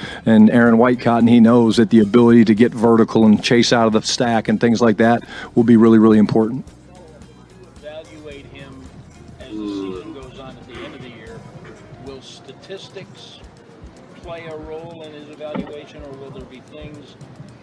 Aaron Whitecotton, he knows that the ability to get vertical and chase out of the stack and things like that will be really, really important. Evaluate him as the season goes on at the end of the year. Will statistics play a role in his evaluation, or will there be things,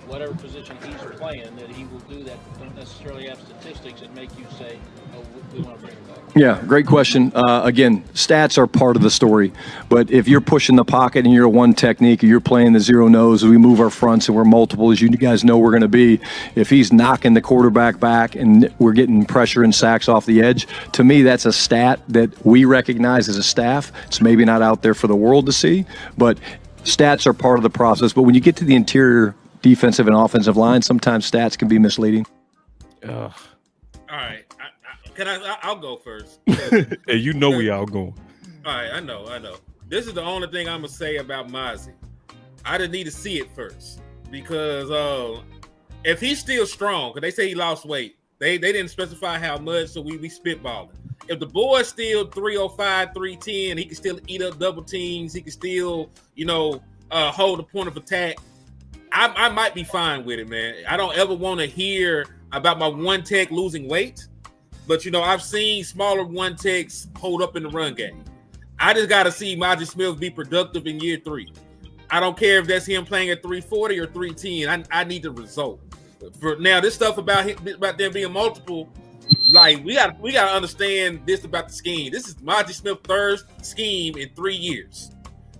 whatever position he's playing, that he will do that don't necessarily have statistics and make you say, oh, we want to bring him back? Yeah, great question. Again, stats are part of the story, but if you're pushing the pocket and you're a 1 technique, or you're playing the 0 nose, we move our fronts and we're multiple, as you guys know we're going to be. If he's knocking the quarterback back and we're getting pressure and sacks off the edge, to me that's a stat that we recognize as a staff. It's maybe not out there for the world to see, but stats are part of the process. But when you get to the interior defensive and offensive line, sometimes stats can be misleading. All right. I'll go first. Hey, you know we all going. All right, I know. This is the only thing I'm gonna say about Mazi. I just need to see it first because if he's still strong, because they say he lost weight, they didn't specify how much, so we spitballing. If the boy's still 305, 310, he can still eat up double teams. He can still, hold the point of attack. I might be fine with it, man. I don't ever want to hear about my 1 tech losing weight. But, I've seen smaller 1 techs hold up in the run game. I just got to see Mazi Smith be productive in year 3. I don't care if that's him playing at 340 or 310. I need the result. For now, this stuff about them being multiple, like we got to understand this about the scheme. This is Mazi Smith's 3rd scheme in 3 years.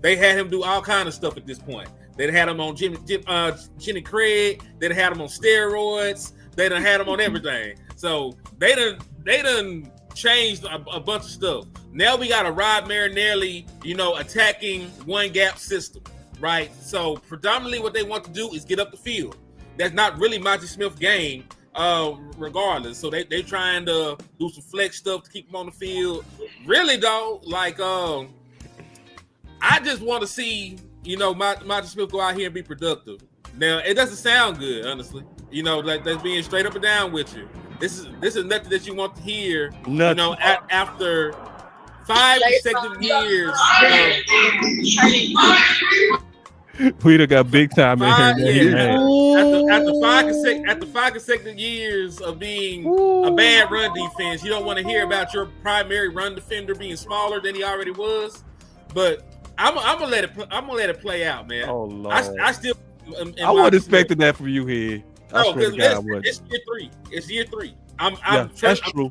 They had him do all kind of stuff at this point. They had him on Jenny Craig. They had him on steroids. They done had him on everything. So they done changed a bunch of stuff. Now we got a Rod Marinelli, attacking 1 gap system, right? So predominantly what they want to do is get up the field. That's not really Mazi Smith's game, regardless. So they trying to do some flex stuff to keep him on the field. Really though, like I just want to see, Mazi Smith go out here and be productive. Now it doesn't sound good, honestly. Like that's being straight up and down with you. This is nothing that you want to hear. After 5 consecutive years. We done got big time in here. After 5 consecutive years of being a bad run defense, you don't want to hear about your primary run defender being smaller than he already was. But I'm gonna let it play out, man. Oh Lord. I still. I wasn't expecting that from you here. No, because it's year 3. It's year 3. That's true.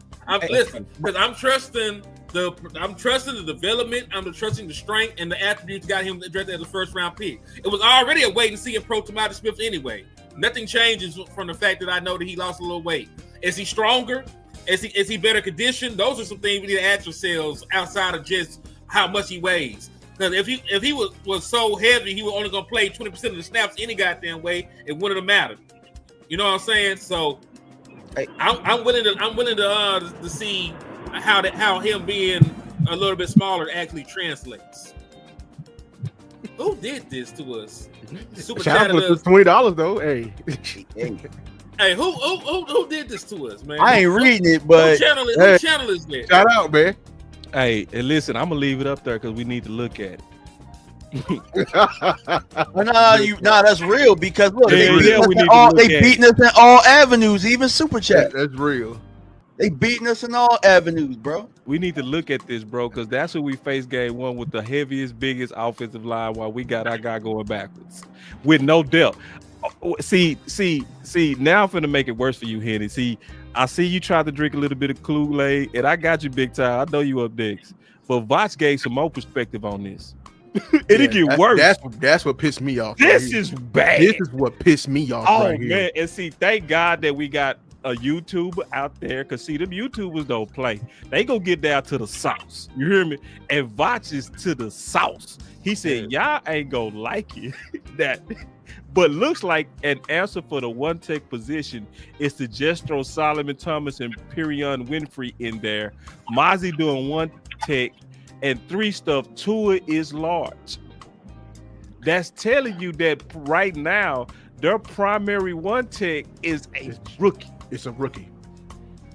Listen, because I'm trusting the development. I'm trusting the strength and the attributes got him drafted as a 1st round pick. It was already a wait and see approach to Mazi Smith anyway. Nothing changes from the fact that I know that he lost a little weight. Is he stronger? Is he better conditioned? Those are some things we need to ask ourselves outside of just how much he weighs. Because if he was so heavy, he was only gonna play 20% of the snaps any goddamn way. It wouldn't have mattered. You know what I'm saying? So I'm willing to see how him being a little bit smaller actually translates. Who did this to us? Super Shout out to $20 though. Hey. Hey, who did this to us, man? I ain't reading it, but who channel is that? Shout out, man. Hey, and listen, I'm gonna leave it up there because we need to look at it. Nah, that's real because look, they beating us in all avenues, even super chat. That's real. They beating us in all avenues, bro. We need to look at this, bro, because that's who we faced game one with the heaviest, biggest offensive line while we got our guy going backwards with no depth. See, now I'm finna make it worse for you, Henny. See, I see you tried to drink a little bit of Kool-Aid, and I got you big time. I know you up next. But Voch gave some more perspective on this. It'll get worse. That's what pissed me off. This is bad. This is what pissed me off. Oh, right man. Here. And see, thank God that we got a YouTuber out there, because see, them YouTubers don't play. They go get down to the sauce. You hear me? And Voch is to the sauce. He said, y'all ain't gonna like it. that. But looks like an answer for the one tech position is to just throw Solomon Thomas and Perion Winfrey in there. Mazi doing one tech and 3 stuff. Tua is large. That's telling you that right now their primary one tech is a rookie. It's a rookie.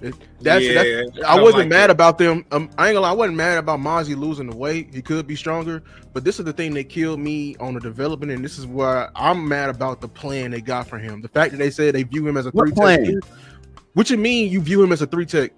I wasn't mad about them. I ain't gonna lie, I wasn't mad about Mazi losing the weight. He could be stronger, but this is the thing that killed me on the development, and this is why I'm mad about the plan they got for him. The fact that they said they view him as a 3-tech. What you mean you view him as a 3-tech?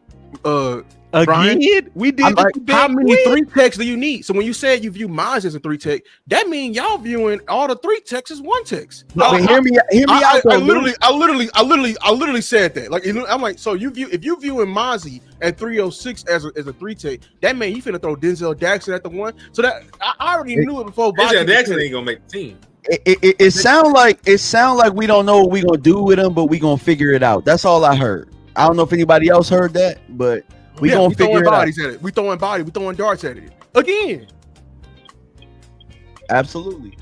Brian? We did. How many 3-techs do you need? So when you said you view Mazi as a 3-tech, that means y'all viewing all the 3-techs as 1-techs. Hear me out. I literally said that. Like, I'm like, so if you viewing Mazi at 306 as a 3-tech, that means you finna throw Denzel Jackson at the 1. So that I already knew it before. Denzel Jackson ain't gonna make the team. It sound like we don't know what we gonna do with him, but we gonna figure it out. That's all I heard. I don't know if anybody else heard that, but we gonna figure it out. We throwing darts at it again. Absolutely.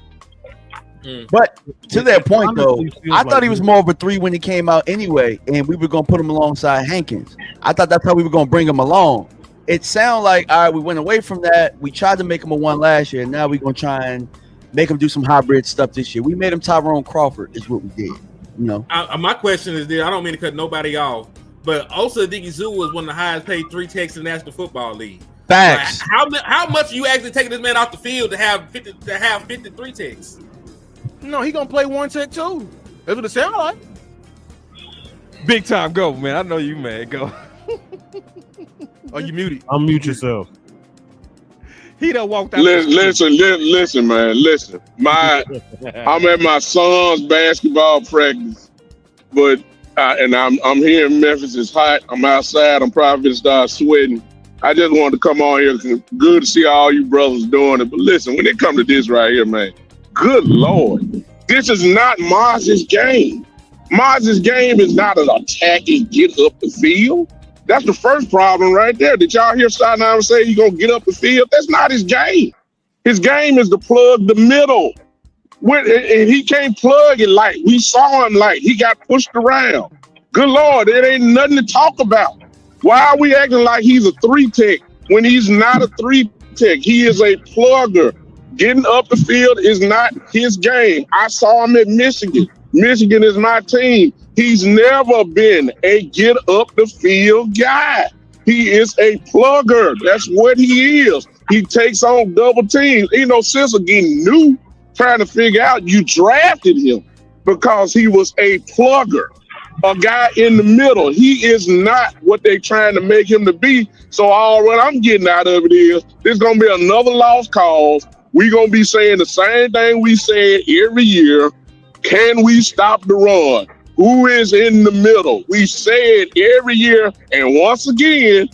But to that point though, I thought he was more of a 3 when he came out anyway, and we were gonna put him alongside Hankins. I thought that's how we were gonna bring him along. It sounded like all right, we went away from that. We tried to make him a 1 last year, and now we're gonna try and make him do some hybrid stuff this year. We made him Tyrone Crawford, is what we did. You know. My question is this: I don't mean to cut nobody off, but Osa Odighizuwa was one of the highest paid 3-techs in the National Football League. Facts. How much are you actually taking this man off the field to have 53 techs? No, he gonna play 1-tech too. That's what it sounds like. Big time, go, man. I know you, man. Go. Oh, you muted. Unmute yourself. He done walked out. Listen, man. Listen. I'm at my son's basketball practice, but and I'm here in Memphis. It's hot. I'm outside. I'm probably gonna start sweating. I just wanted to come on here. Good to see all you brothers doing it. But listen, when it comes to this right here, man, good Lord, this is not Mazi's game. Mazi's game is not an attack and get up the field. That's the first problem right there. Did y'all hear Sinai say he's gonna get up the field? That's not his game. His game is to plug the middle. And he can't plug it like we saw him like he got pushed around. Good Lord, it ain't nothing to talk about. Why are we acting like he's a 3-tech when he's not a 3-tech? He is a plugger. Getting up the field is not his game. I saw him at Michigan. Michigan is my team. He's never been a get up the field guy. He is a plugger. That's what he is. He takes on double teams. You know, since again, new trying to figure out you drafted him because he was a plugger, a guy in the middle. He is not what they trying to make him to be. So all what I'm getting out of it is there's going to be another lost cause. We're going to be saying the same thing we said every year. Can we stop the run? Who is in the middle? We say it every year. And once again,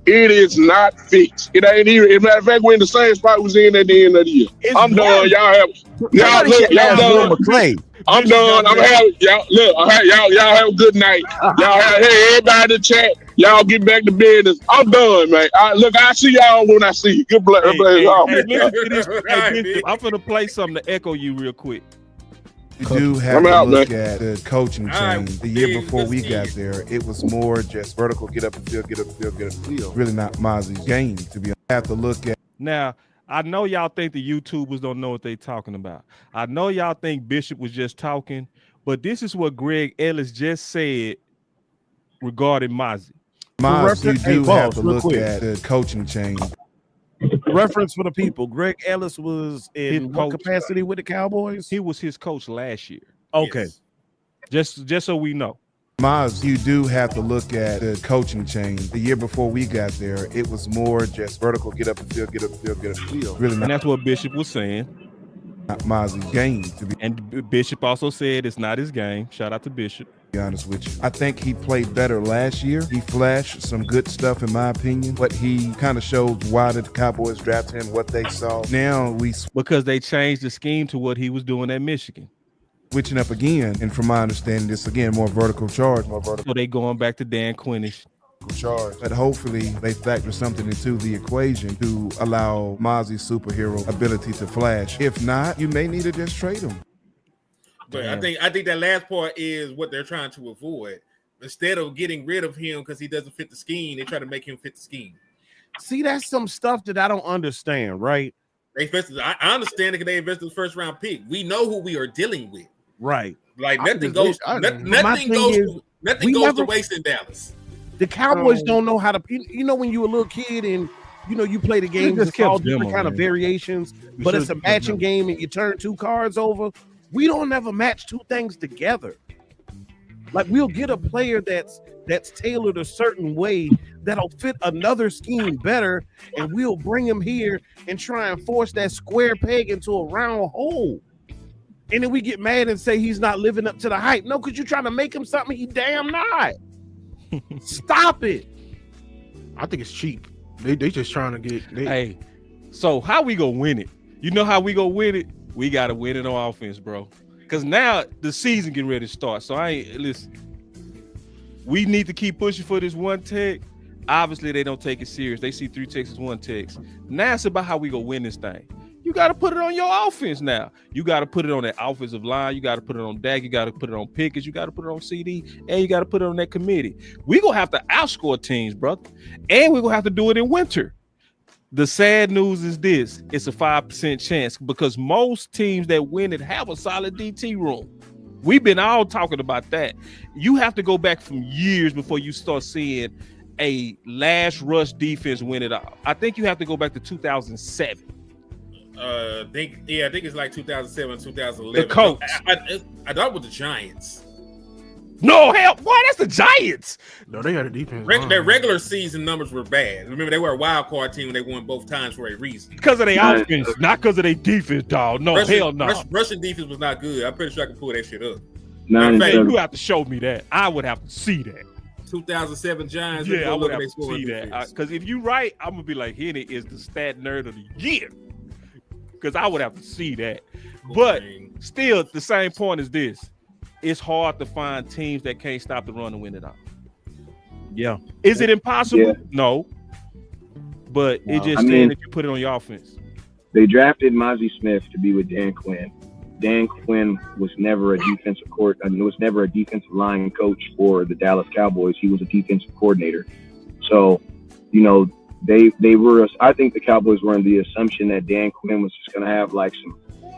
it is not fixed. It ain't even. As a matter of fact, we're in the same spot we was in at the end of the year. I'm done. Y'all done. I'm done. I'm having y'all. Look, y'all have a good night. Y'all have everybody in the chat. Y'all get back to business. I'm done, man. Look, I see y'all when I see you. Good bless. Hey, Hey, listen to this. Hey, Bishop, I'm finna play something to echo you real quick. You do have I'm to out, look man. at the coaching right, change. The year big, before good we see got there, it was more just vertical, get up the field, get up the field, get up the field. Really not Mazi's game, to be honest. Have to look at. Now, I know y'all think the YouTubers don't know what they talking about. I know y'all think Bishop was just talking, but this is what Greg Ellis just said regarding Mazi. Maz, you do have to real look quick. at the coaching change. Reference for the people. Greg Ellis was in His what coach. capacity with the Cowboys? He was his coach last year. Okay. Yes. Just so we know. Maz, you do have to look at the coaching change. The year before we got there, it was more just vertical, get up the field, get up the field, get up the field. Really And not that's what Bishop was saying. Mazi's game, to be And Bishop also said it's not his game. Shout out to Bishop. honest with you. I think he played better last year. He flashed some good stuff, in my opinion, but he kind of shows why the Cowboys drafted him, what they saw. Now we Because they changed the scheme to what he was doing at Michigan. switching up again, and from my understanding, this again more vertical charge, more vertical So they going back to Dan Quinnish. charge. But hopefully they factor something into the equation to allow Mazi's superhero ability to flash. If not, you may need to just trade him. But I think that last part is what they're trying to avoid. Instead of getting rid of him because he doesn't fit the scheme, they try to make him fit the scheme. See, that's some stuff that I don't understand, right? They invested. I understand that they invested the first round pick. We know who we are dealing with. Right. Like I nothing just- goes. I- Nothing my thing goes. is, Nothing we goes never- to waste in Dallas. The Cowboys don't know how to. You know, when you were a little kid and you play the games, just it's all kept different demo, kind of man. variations, We but it's a should've kept matching demo. game and you turn two cards over. We don't ever match two things together. Like we'll get a player that's tailored a certain way that'll fit another scheme better, and we'll bring him here and try and force that square peg into a round hole. And then we get mad and say he's not living up to the hype. No, because you're trying to make him something he damn not. Stop it. I think it's cheap. They just trying to get. Hey, so how we gonna win it? You know how we gonna win it? We gotta win it on offense, bro. Because now the season getting ready to start. So listen. We need to keep pushing for this one tech. Obviously, they don't take it serious. They see 3 techs as 1 techs. Now it's about how we gonna win this thing. You got to put it on your offense now. You got to put it on that offensive line. You got to put it on Dak. You got to put it on Pickens. You got to put it on CD. And you got to put it on that committee. We're going to have to outscore teams, brother. And we're going to have to do it in winter. The sad news is this. It's a 5% chance because most teams that win it have a solid DT room. We've been all talking about that. You have to go back from years before you start seeing a last rush defense win it all. I think you have to go back to 2007. I think it's like 2007, 2011. The Colts. I thought with the Giants. No, hell, boy, that's the Giants. No, they had a defense. Their regular season numbers were bad. Remember, they were a wild card team and they won both times for a reason. Because of their offense, not because of their defense, dog. No, hell no. Russian defense was not good. I'm pretty sure I can pull that shit up. You have to show me that. I would have to see that. 2007 Giants. Yeah, I would have to see that. Because if you're right, I'm going to be like, Henny is the stat nerd of the year. Because I would have to see that. But still, the same point is this. It's hard to find teams that can't stop the run and win it all. Yeah. Is it impossible? Yeah. No. But it just if you put it on your offense. They drafted Mazi Smith to be with Dan Quinn. Dan Quinn was never a defensive line coach for the Dallas Cowboys. He was a defensive coordinator. So, they were. I think the Cowboys were in the assumption that Dan Quinn was just going to have like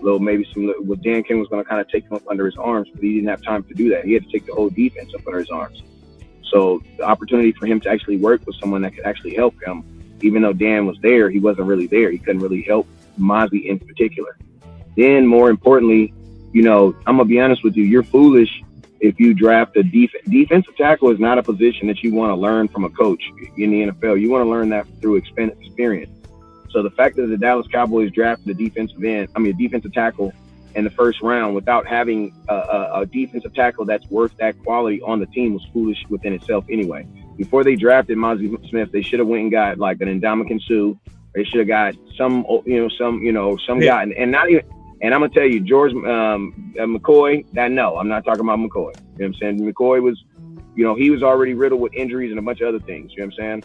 what Dan Quinn was going to kind of take him up under his arms, but he didn't have time to do that. He had to take the whole defense up under his arms. So the opportunity for him to actually work with someone that could actually help him, even though Dan was there, he wasn't really there. He couldn't really help Mazi in particular. Then more importantly, I'm going to be honest with you, you're foolish if you draft a defensive tackle is not a position that you want to learn from a coach in the NFL. You want to learn that through experience. So the fact that the Dallas Cowboys drafted a defensive tackle in the first round without having a defensive tackle that's worth that quality on the team was foolish within itself anyway. Before they drafted Mazi Smith, they should have went and got like an Ndamukong Suh. They should have got some guy, and not even. And I'm gonna tell you, George McCoy. I'm not talking about McCoy. You know what I'm saying? McCoy was You know, he was already riddled with injuries and a bunch of other things. You know what I'm saying?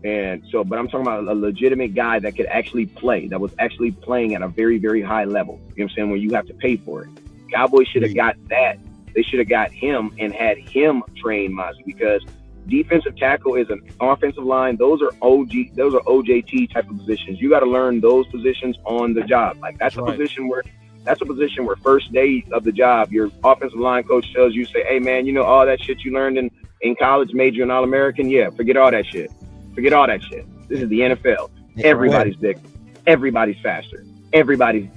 And so, but I'm talking about a legitimate guy that could actually play, that was actually playing at a very, very high level. You know what I'm saying? When you have to pay for it. Cowboys should have got that. They should have got him and had him train Mazi, because defensive tackle is an offensive line. Those are OJT type of positions. You got to learn those positions on the job. Like that's a position where first day of the job, your offensive line coach tells you, say, hey man, you know, all that shit you learned in college, major and All-American. Yeah, forget all that shit. Forget all that shit. This is the NFL. Everybody's big. Everybody's faster. Everybody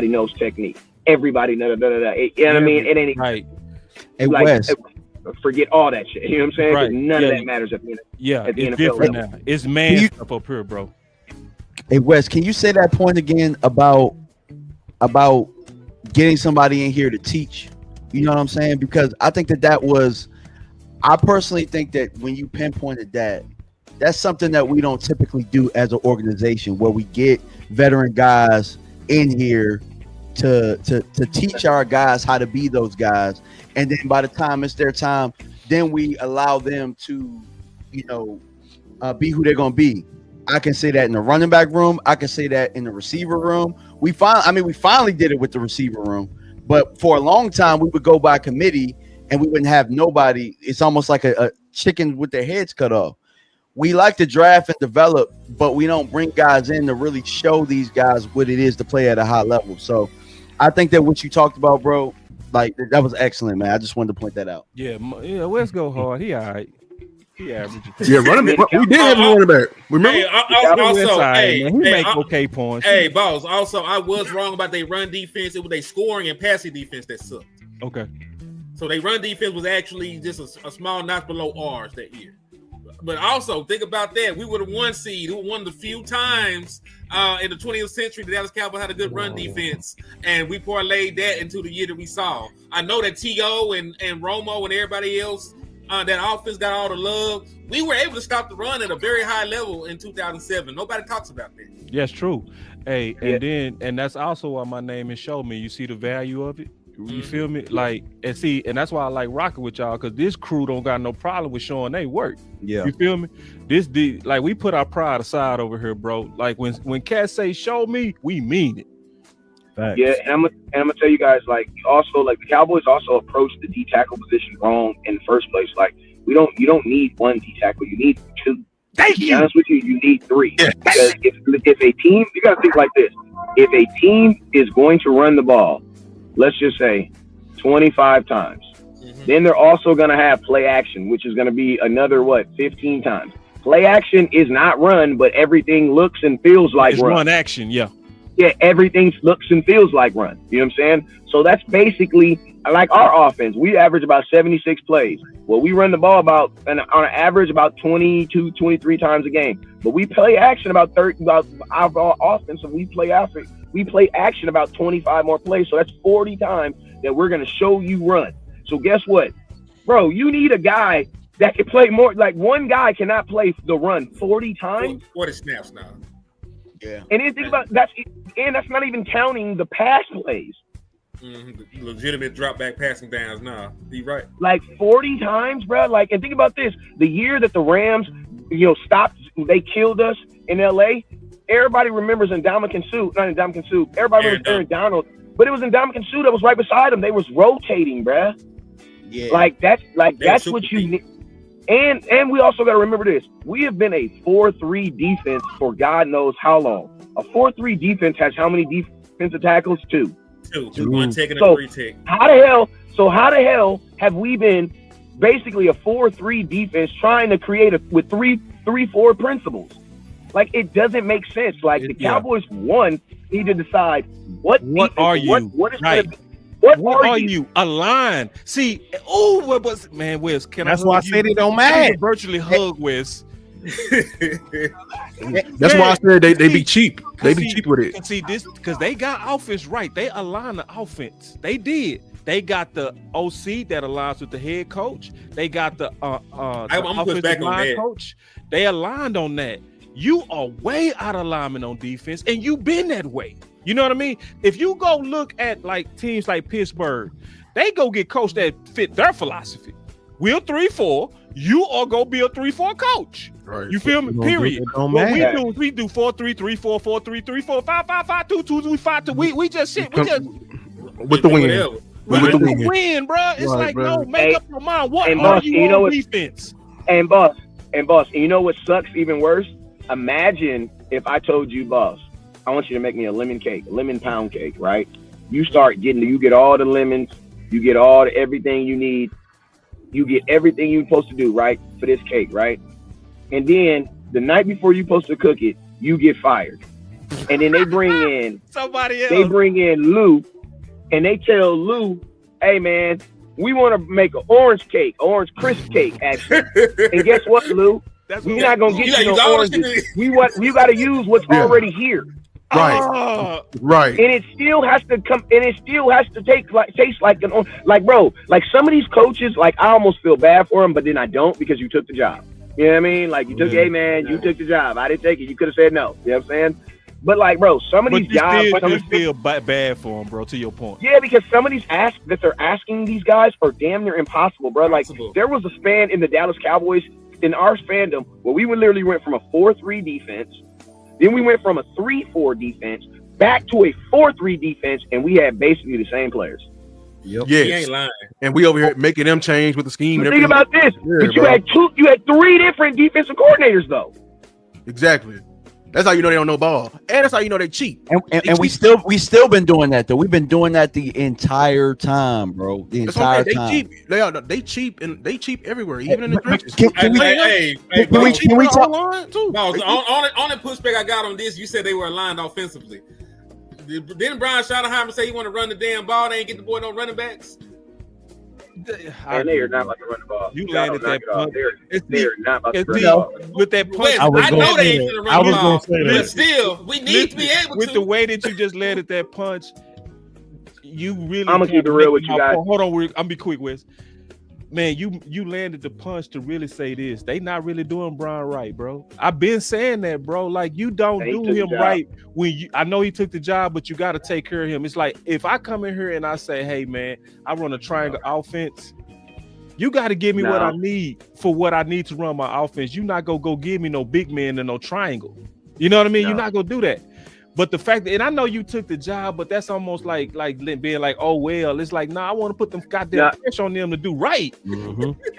knows technique. Everybody, you know what I mean? It ain't right. Hey, like, Wes. Forget all that shit. You know what I'm saying? Right. None of that matters at the It's NFL different level. now. It's man stuff up here, bro. Hey Wes, can you say that point again about getting somebody in here to teach? You know what I'm saying? Because I think I personally think that when you pinpointed that, that's something that we don't typically do as an organization, where we get veteran guys in here to teach our guys how to be those guys, and then by the time it's their time, then we allow them to, you know, be who they're gonna be. I can say that in the running back room. I can say that in the receiver room. We finally did it with the receiver room, but for a long time we would go by committee and we wouldn't have nobody. It's almost like a chicken with their heads cut off. We like to draft and develop, but we don't bring guys in to really show these guys what it is to play at a high level. So I think that what you talked about, bro, like that was excellent, man. I just wanted to point that out. Yeah, Wes go hard. He all right. He average. Yeah, running back. We did have a running back. Remember? He make okay points. Hey, boss. Also, I was wrong about their run defense. It was their scoring and passing defense that sucked. Okay. So their run defense was actually just a small notch below ours that year. But also, think about that. We were the one seed. We were one of the few times in the 20th century the Dallas Cowboys had a good run defense, and we parlayed that into the year that we saw. I know that T.O. and Romo and everybody else, that offense got all the love. We were able to stop the run at a very high level in 2007. Nobody talks about that. Yes, true. Hey, and that's also why my name is Show Me. You see the value of it? You feel me? Like, and that's why I like rocking with y'all, because this crew don't got no problem with showing they work. Yeah. You feel me? Like, we put our pride aside over here, bro. Like, when cats say show me, we mean it. Thanks. Yeah, and I'm gonna tell you guys, like, also, like, the Cowboys also approached the D tackle position wrong in the first place. Like, you don't need one D tackle, you need two. Thank you. To be honest with you, you need three. Yeah. Because if a team, you gotta think like this: if a team is going to run the ball, let's just say 25 times, then they're also going to have play action, which is going to be another 15 times. Play action is not run, but everything looks and feels like it's run action. Yeah, everything looks and feels like run. You know what I'm saying? So that's basically like our offense. We average about 76 plays. Well, we run the ball on an average about 22, 23 times a game, but we play action about 30. About our offensive, we play action about 25 more plays. So that's 40 times that we're going to show you run. So guess what, bro? You need a guy that can play more. Like, one guy cannot play the run 40 times. 40 snaps now. Yeah. And then think about that's not even counting the pass plays. Legitimate drop back passing downs. Nah, be right. Like 40 times, bro. Like, and think about this: the year that the Rams, stopped, they killed us in LA. Everybody remembers Ndamukong Suh, not Ndamukong Suh. Everybody remembers Aaron Donald, but it was Ndamukong Suh that was right beside him. They was rotating, bruh. Yeah. That's what you need. And we also got to remember this: we have been a 4-3 defense for God knows how long. A 4-3 defense has how many defensive tackles? Two. One take and a three take. How the hell have we been basically a 4-3 defense trying to create with 3-4 principles? Like, it doesn't make sense. Like, the Cowboys need to decide what are you? What is right. Gonna be, what are you? Align. See, Wes, that's why I said it don't matter. Virtually hug Wes. That's why I said they be cheap. They be cheap with it. See this because they got offense right. They align the offense. They did. They got the OC that aligns with the head coach. They got the offensive line coach. They aligned on that. You are way out of alignment on defense, and you've been that way. You know what I mean? If you go look at like teams like Pittsburgh, they go get coached that fit their philosophy. we're 3-4. You are gonna be a 3-4 coach. Right. You feel me? Period. What we do is we do 4-3-3-4, 4-3-3-4, 5-5-5, 2-2, 5-2. We just shit. We just with the win. With the win, bro. It's Right, like bro. no, make up your mind. What And are boss, you you know on what- defense? And boss, and you know what sucks even worse? Imagine if I told you, boss, I want you to make me a lemon pound cake, right? You get all the lemons, you get everything you need, you get everything you're supposed to do, right, for this cake, right? And then the night before you're supposed to cook it, you get fired. And then they bring in somebody else. They bring in Lou, and they tell Lou, hey man, we want to make an orange crisp cake, actually. And guess what, Lou? We're not gonna get you no oranges. We got to use what's already here. Right. Right. And it still has to come, and it still has to taste like an orange. Like, bro, like some of these coaches, like I almost feel bad for them, but then I don't because you took the job. You know what I mean? Like you took, hey man, you took the job. I didn't take it. You could have said no. You know what I'm saying? But like, bro, some of these guys, you feel bad for them, bro. To your point. Yeah, because some of these asks that they're asking these guys are damn near impossible, bro. Like there was a span in the Dallas Cowboys in our fandom where we literally went from a 4-3 defense, then we went from a 3-4 defense back to a 4-3 defense, and we had basically the same players. Yes. He ain't lying. And we over here making them change with the scheme. But And think about this. Yeah, but you bro. had 3 different defensive coordinators though. Exactly. That's how you know they don't know ball, and that's how you know they cheat. And we still been doing that though. We've been doing that the entire time, bro. The That's what I'm entire saying. time. They cheap and they cheap everywhere, even in the trenches. Can we talk? No, only pushback I got on this, you said they were aligned offensively. Didn't Brian Schottenheimer say he want to run the damn ball? They ain't get the boy no running backs. And they are not about to run the ball. You landed that punch. They're not about to run the ball. With that punch, I know they ain't gonna run the ball, but still, we need to be able with to. the way that you just landed that punch, you really. I'm gonna keep it real with you guys. Hold on, I'm gonna be quick, Wes. Man, you landed the punch to really say this. They not really doing Brian right, bro. I've been saying that, bro. Like you don't do him right when you. I know he took the job, but you got to take care of him. It's like if I come in here and I say, "Hey, man, I run a triangle offense." You got to give me what I need for what I need to run my offense. You not gonna go give me no big man and no triangle. You know what I mean? You're not gonna do that. But the fact that, and I know you took the job, but that's almost like being like, oh well, it's like, nah, I want to put them goddamn pressure on them to do right.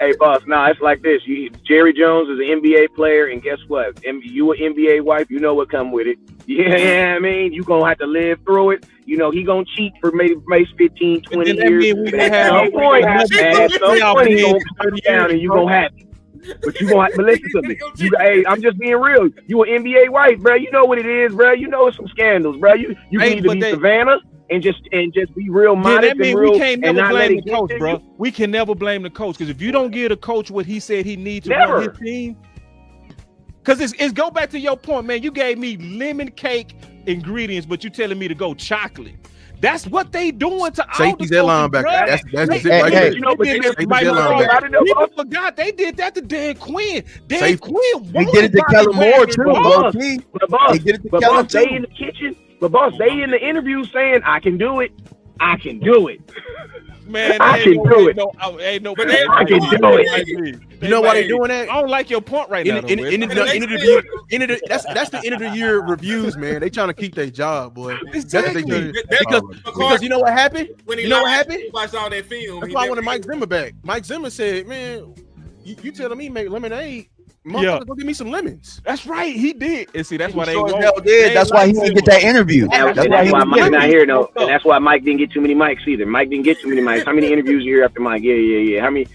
Hey, boss, it's like this. Jerry Jones is an NBA player, and guess what? You an NBA wife, you know what come with it. Yeah, I mean, you gonna have to live through it. You know, he gonna cheat for maybe 15, 20 years. At some point, he gonna come down and you gonna have it. But you gonna, but listen to me. Hey, I'm just being real. You an NBA wife, bro. You know what it is, bro. You know it's some scandals, bro. You need to be Savannah and just be real modest and real. We can't never blame the coach, bro. We can never blame the coach because if you don't give the coach what he said he needs to run his team, because it's go back to your point, man. You gave me lemon cake ingredients, but you telling me to go chocolate. That's what they doing to safety's that linebacker. That's it right there. People forgot they did that to Dan Quinn. Dan Quinn. They did it to Kellen Moore too. They did it to Kellen too. They in the kitchen, but boss, they in the interview saying, "I can do it. I can do it." Man, I can do it. I can do it. You know why they doing that? I don't like your point right now. That's the end of the year reviews, man. They trying to keep their job, boy. Exactly. Because you know what happened? You know what happened? Watched all that film. That's why I wanted Mike Zimmer back. Mike Zimmer said, "Man, you telling me make lemonade? Motherfucker, go give me some lemons." That's right. He did. And see, that's why they did. That's why he didn't get that interview. That's why Mike not here, no. And that's why Mike didn't get too many mics either. Mike didn't get too many mics. How many interviews you hear after Mike? Yeah. How many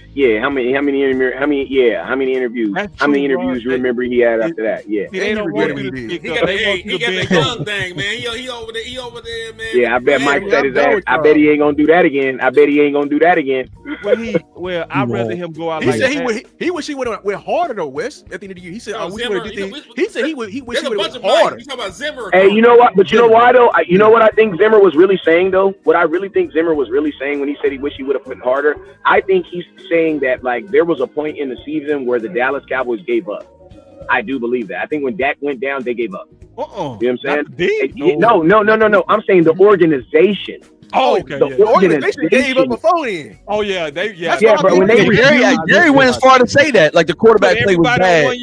interviews? How many interviews you remember he had after that? Yeah. He got that young thing, man. He over there, man. Yeah, I bet Mike said his ass. I bet he ain't gonna do that again. Well, I'd rather him go out. He said he wish he would have went harder though, Wes. At the end of the year, he said, he said he wish he would have went harder. You talking about Zimmer? Hey, you know what? But you know why though? You know what I think Zimmer was really saying though? What I really think Zimmer was really saying when he said he wished he would have went harder, I think he's saying that like there was a point in the season where the Dallas Cowboys gave up. I do believe that. I think when Dak went down, they gave up. You know what I'm saying? No. I'm saying the organization. Oh, okay. The organization gave up before then. Oh yeah, bro. When Jerry went as far to say that, like the quarterback play was bad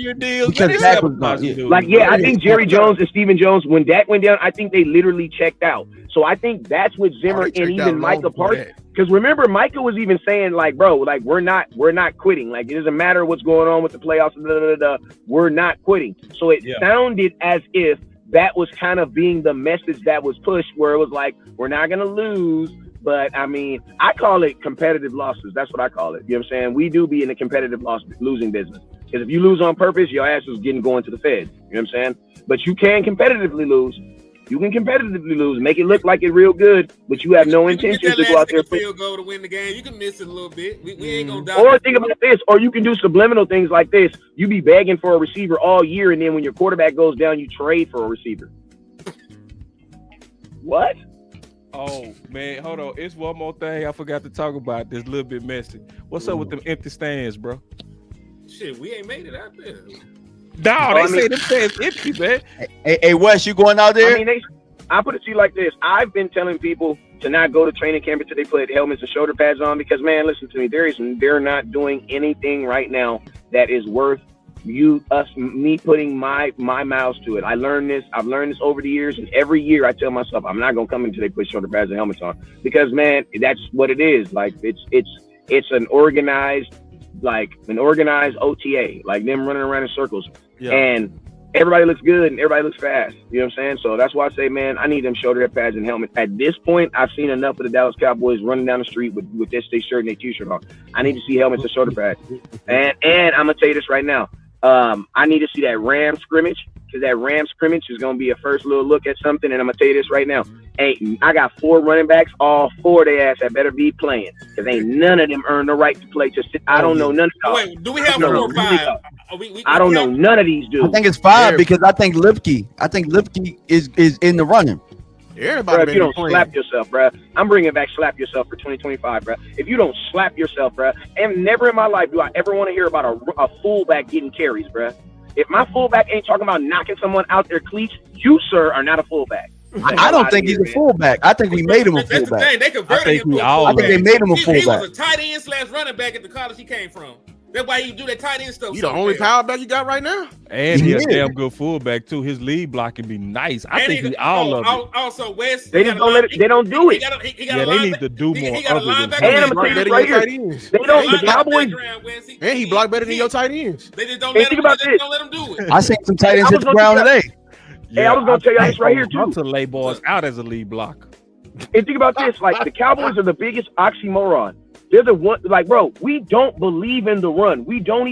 because Dak was gone. I think Jerry Jones and Stephen Jones, when Dak went down, I think they literally checked out. So I think that's what Zimmer and even Micah Parsons. Because remember, Micah was even saying, like, bro, like we're not quitting. Like it doesn't matter what's going on with the playoffs. We're not quitting. So it sounded as if that was kind of being the message that was pushed, where it was like, we're not gonna lose. But I mean, I call it competitive losses. That's what I call it. You know what I'm saying? We do be in a competitive losing business. Because if you lose on purpose, your ass is going to the feds. You know what I'm saying? But you can competitively lose. You can competitively lose, make it look like it real good, but you have no intention to go out there. Field goal to win the game. You can miss it a little bit. We ain't gonna die. Or think about this, or you can do subliminal things like this. You be begging for a receiver all year, and then when your quarterback goes down, you trade for a receiver. What? Oh man, hold on. It's one more thing I forgot to talk about. This a little bit messy. What's up with them empty stands, bro? Shit, we ain't made it out there. No, they say them stands empty, man. Hey, Wes, you going out there? I mean, I put it to you like this. I've been telling people to not go to training camp until they put helmets and shoulder pads on because, man, listen to me. They're not doing anything right now that is worth me putting my mouths to it. I've learned this over the years, and every year I tell myself I'm not gonna come until they put shoulder pads and helmets on because, man, that's what it is. Like it's an organized OTA, like them running around in circles. Yeah. And everybody looks good and everybody looks fast. You know what I'm saying? So that's why I say, man, I need them shoulder pads and helmets. At this point, I've seen enough of the Dallas Cowboys running down the street with their state shirt and their t-shirt on. I need to see helmets and shoulder pads. And I'm gonna tell you this right now. I need to see that Ram scrimmage, because that Ram scrimmage is going to be a first little look at something. And I'm going to tell you this right now. I got 4 running backs, all 4 of their ass that better be playing, because ain't none of them earn the right to play. I don't know none of them. Wait, do we have 4 or 5? I don't know none of these dudes. I think it's 5 because I think Lipke is in the running. Bro, if you don't slap yourself, bro, I'm bringing back slap yourself for 2025, bro. If you don't slap yourself, bro, and never in my life do I ever want to hear about a fullback getting carries, bro. If my fullback ain't talking about knocking someone out their cleats, you, sir, are not a fullback. I don't think he's a fullback. I think we made him a fullback. That's the thing. They converted him. I think they made him a fullback. He was a tight end / running back at the college he came from. That's why he do that tight end stuff. You the only power back you got right now. And he's a damn good fullback too. His lead block can be nice. I think he all of it. Also, Wes, they just don't let it. They don't do it. They need to do more. And I'm gonna tell you right here. They don't. The Cowboys. And he blocked better than your tight ends. They just don't let him do it. I seen some tight ends hit the ground today. Hey, I was gonna tell you this right here too. To lay balls out as a lead blocker. And think about this: like the Cowboys are the biggest oxymoron. They're the one, like, bro, we don't believe in the run. We don't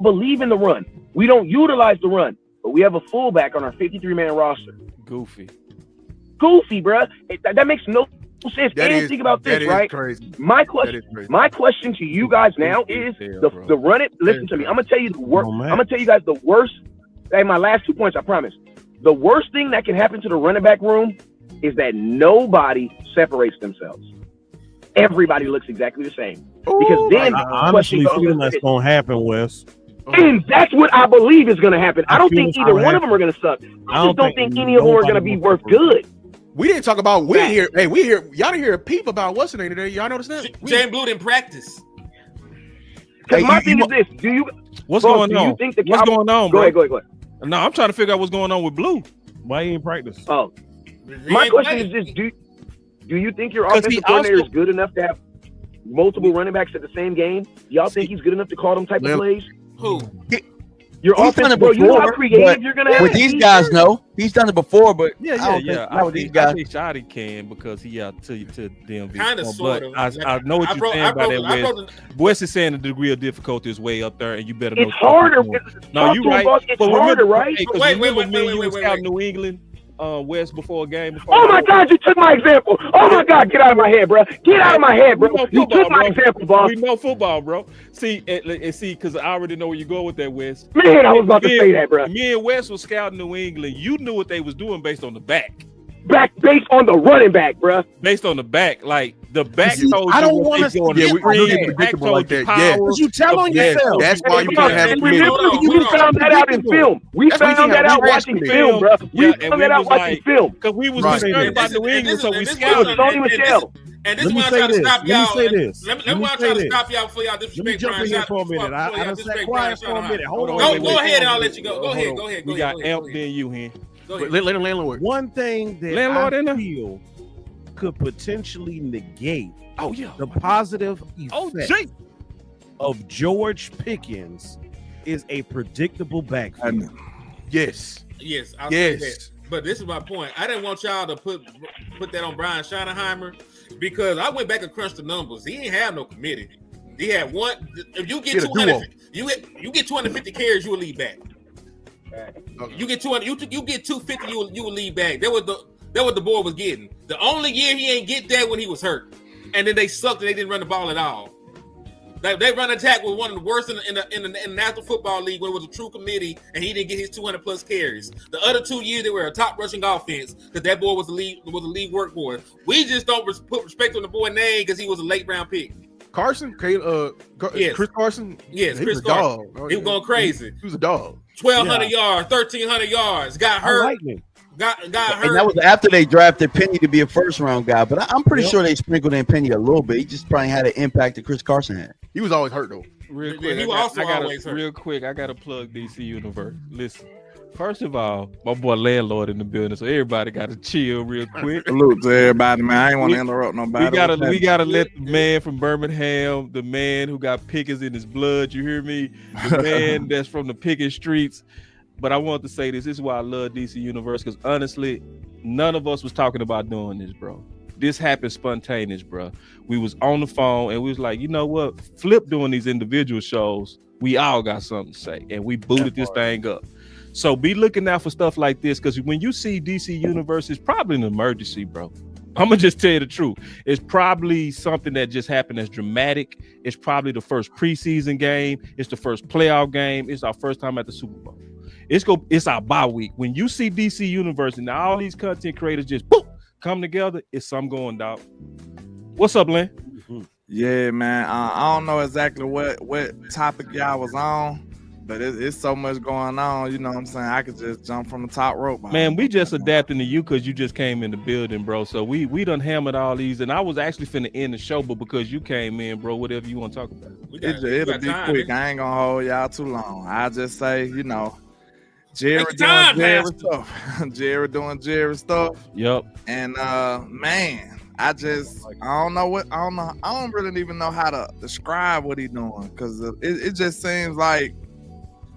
believe in the run. We don't utilize the run. But we have a fullback on our 53-man roster. Goofy, bro. That makes no sense. Think about this, right? Crazy. My question to you guys now is the run it. Listen to me. I'm gonna tell you the worst. I'm gonna tell you guys the worst. Hey, my last 2 points, I promise. The worst thing that can happen to the running back room is that nobody separates themselves. Everybody looks exactly the same. Because then I honestly feel that's gonna happen, Wes. And that's what I believe is gonna happen. I don't think either one of them are gonna suck. I just don't think any of them are gonna be worth good. We didn't talk about we hear y'all didn't hear a peep about what's the name today. Y'all notice that? Jane Blue didn't practice. Because my thing is this: what's going on? What's going on, bro? Go ahead. No, I'm trying to figure out what's going on with Blue. Why he ain't practice? Oh, my question is this: Do you think your offensive coordinator is good enough to have multiple running backs at the same game? Y'all think he's good enough to call them type of plays? Who? Your offense, bro. You know how creative you're gonna have. With these guys, no, he's done it before, but yeah. I think Shotty can because he out to DMV. Kind of, sort of. I know what you're saying about that. Wes is saying the degree of difficulty is way up there, and you better know. It's harder. No, you're right. It's harder, right? Wait. New England. West before a game. Oh my God, you took my example. Oh my God, get out of my head, bro. Get out of my head, bro. You took my example, boss. We know football, bro. See, because I already know where you go with that, West. Man, I was about to say that, bro. Me and West was scouting New England. You knew what they was doing based on the back. based on the running back, bruh. Based on the back, like the back told I you don't what want they to doing. Yeah, we'll get The back predictable like told you that. Yeah. power. But you tell on The back yourself. told That's you why you can't have We found that out in film. We That's why you found can't that have out watching film, bro. We Yeah, and found we that out was watching like, film. because we was Right. concerned about New England, so we scouted. Tony Michelle. And this Let is me why I'm say trying to this. stop Let me y'all. say this. Let me Let me try say to this. stop y'all before y'all Let me disrespect jump Brian in here Schottenheimer. for a minute. Before I y'all done sat disrespect quiet Brian for a minute. Schottenheimer. Hold on. Go ahead and I'll let you go. Go ahead. Go ahead. We got Amp than you here. Go But ahead. let him landlord. One thing that Landlord in I there? feel could potentially negate Oh yeah. the positive Oh effect gee. of George Pickens is a predictable backfield. Yes. Yes, I'll say Yes. that. But this is my point. I didn't want y'all to put that on Brian Schottenheimer because I went back and crunched the numbers. He ain't have no committee. He had one. If you get He had a 200, you get 250 carries, you will lead back. You get 200, you get 250, you will lead back. That was the boy was getting. The only year he ain't get that when he was hurt, and then they sucked and they didn't run the ball at all. They run attack was one of the worst in the National Football League when it was a true committee, and he didn't get his 200 plus carries. The other 2 years they were a top rushing offense because that boy was a lead workhorse. We just don't put respect on the boy name because he was a late round pick. Carson? Yes. Chris Carson? Yes, he Chris was a dog. Carson. He was going crazy. He was a dog. 1,200 yards, 1,300 yards. Got hurt. I like him. Got And hurt. that was after they drafted Penny to be a first round guy. But I'm pretty sure they sprinkled in Penny a little bit. He just probably had an impact that Chris Carson had. He was always hurt though. Real Yeah, quick, he was also always hurt. Real quick, I gotta plug DC Universe. Listen, first of all, my boy Landlord in the building, so everybody gotta chill real quick. Salute to everybody, man. I ain't want to interrupt nobody. We gotta let the man from Birmingham, the man who got Pickens in his blood, you hear me? The man that's from the Pickens streets. But I want to say this is why I love DC Universe, because honestly, none of us was talking about doing this, bro. This happened spontaneous, bro. We was on the phone and we was like, you know what? Flip doing these individual shows. We all got something to say, and we booted this thing up. So be looking out for stuff like this, because when you see DC Universe, it's probably an emergency, bro. I'm gonna just tell you the truth. It's probably something that just happened that's dramatic. It's probably the first preseason game. It's the first playoff game. It's our first time at the Super Bowl. It's our bye week. When you see DC Universe and all these content creators just boop, come together, it's something going, dog. What's up, Len? Yeah, man. I don't know exactly what topic y'all was on, but it's so much going on. You know what I'm saying? I could just jump from the top rope. Man, we just adapting to you because you just came in the building, bro. So we done hammered all these, and I was actually finna end the show, but because you came in, bro, whatever you want to talk about. It'll be quick. I ain't gonna hold y'all too long. I just say, you know, Jerry Take your doing Jerry time, stuff. Jerry doing Jerry stuff. Yep. And man, I don't really even know how to describe what he's doing, because it just seems like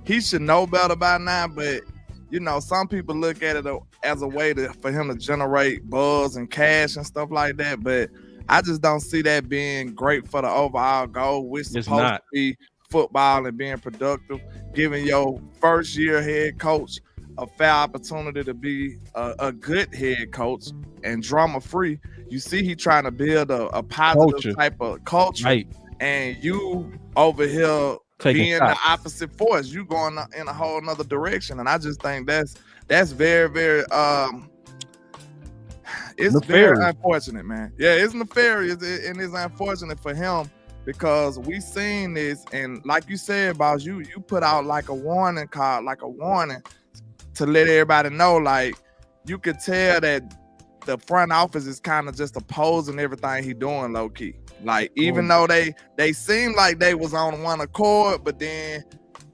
he should know better by now. But you know, some people look at it as a way for him to generate buzz and cash and stuff like that. But I just don't see that being great for the overall goal, which is supposed to be football and being productive, giving your first year head coach a fair opportunity to be a good head coach and drama free. You see, he trying to build a positive type of culture, right? And you over here taking being shots. the opposite force, you going in a whole nother direction. And I just think that's very, very it's nefarious. very unfortunate, man. Yeah, it's nefarious, and it's unfortunate for him, because we seen this, and like you said, boss, you put out like a warning card, like a warning to let everybody know, like you could tell that the front office is kind of just opposing everything he doing low key. Like even though they seem like they was on one accord, but then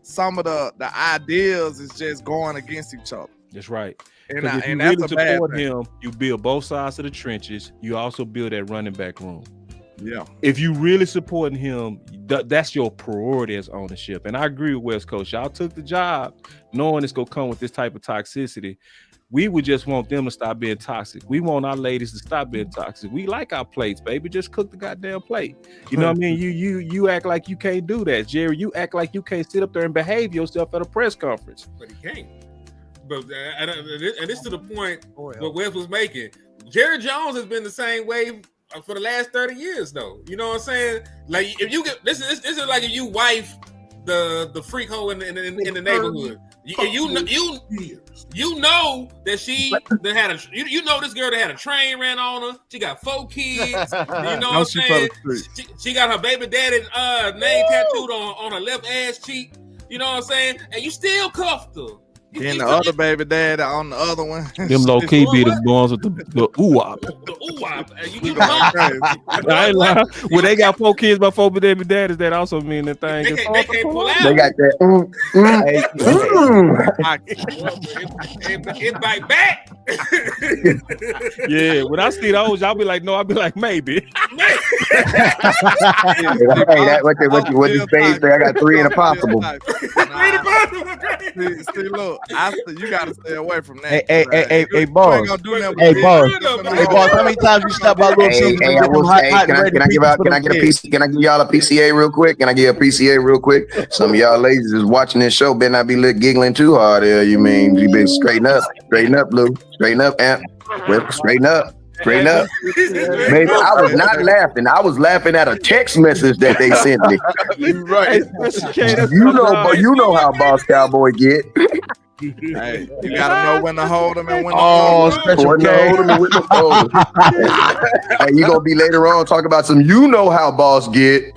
some of the ideas is just going against each other. That's right. And If you that's really a bad support thing. him, you build both sides of the trenches. You also build that running back room. Yeah. If you really supporting him, that's your priority as ownership. And I agree with West Coast. Y'all took the job knowing it's gonna come with this type of toxicity. We would just want them to stop being toxic. We want our ladies to stop being toxic. We like our plates, baby. Just cook the goddamn plate. You know what I mean? You act like you can't do that, Jerry. You act like you can't sit up there and behave yourself at a press conference. But he can't. But and this to the point what Wes was making. Jerry Jones has been the same way for the last 30 years, though. You know what I'm saying? Like if you get this is like if you wife the freak hoe in the neighborhood. You know that she that had a you know this girl that had a train ran on her. She got 4 kids. You know what I'm saying? She got her baby daddy name tattooed on her left ass cheek. You know what I'm saying? And you still cuffed her. Then the other baby daddy on the other one. Them low key be the ones with the ooh-wop. I ain't lying. When they got 4 kids by 4 baby daddies, that also mean the thing. They can't pull out. They got that. It bite back. Yeah, when I see those, y'all be like, no, I'll be like, maybe. Hey, that what you say? I got 3 in a possible. See, look, you gotta stay away from that. Hey, boss. Hey, boss. How many times you stop by Little Caesars? Can I get a piece? Can I give y'all a PCA real quick? Can I get a PCA real quick? Some of y'all ladies is watching this show better not be giggling too hard. You mean you better straighten up, Blue, straighten up, Amp, straighten up. Straight up. Baby, I was not laughing. I was laughing at a text message that they sent me. Right. You know how Boss Cowboy get. Hey, you gotta know when to hold them and when to hold them. Special K. Hey, you gonna be later on talking about some you know how Boss get.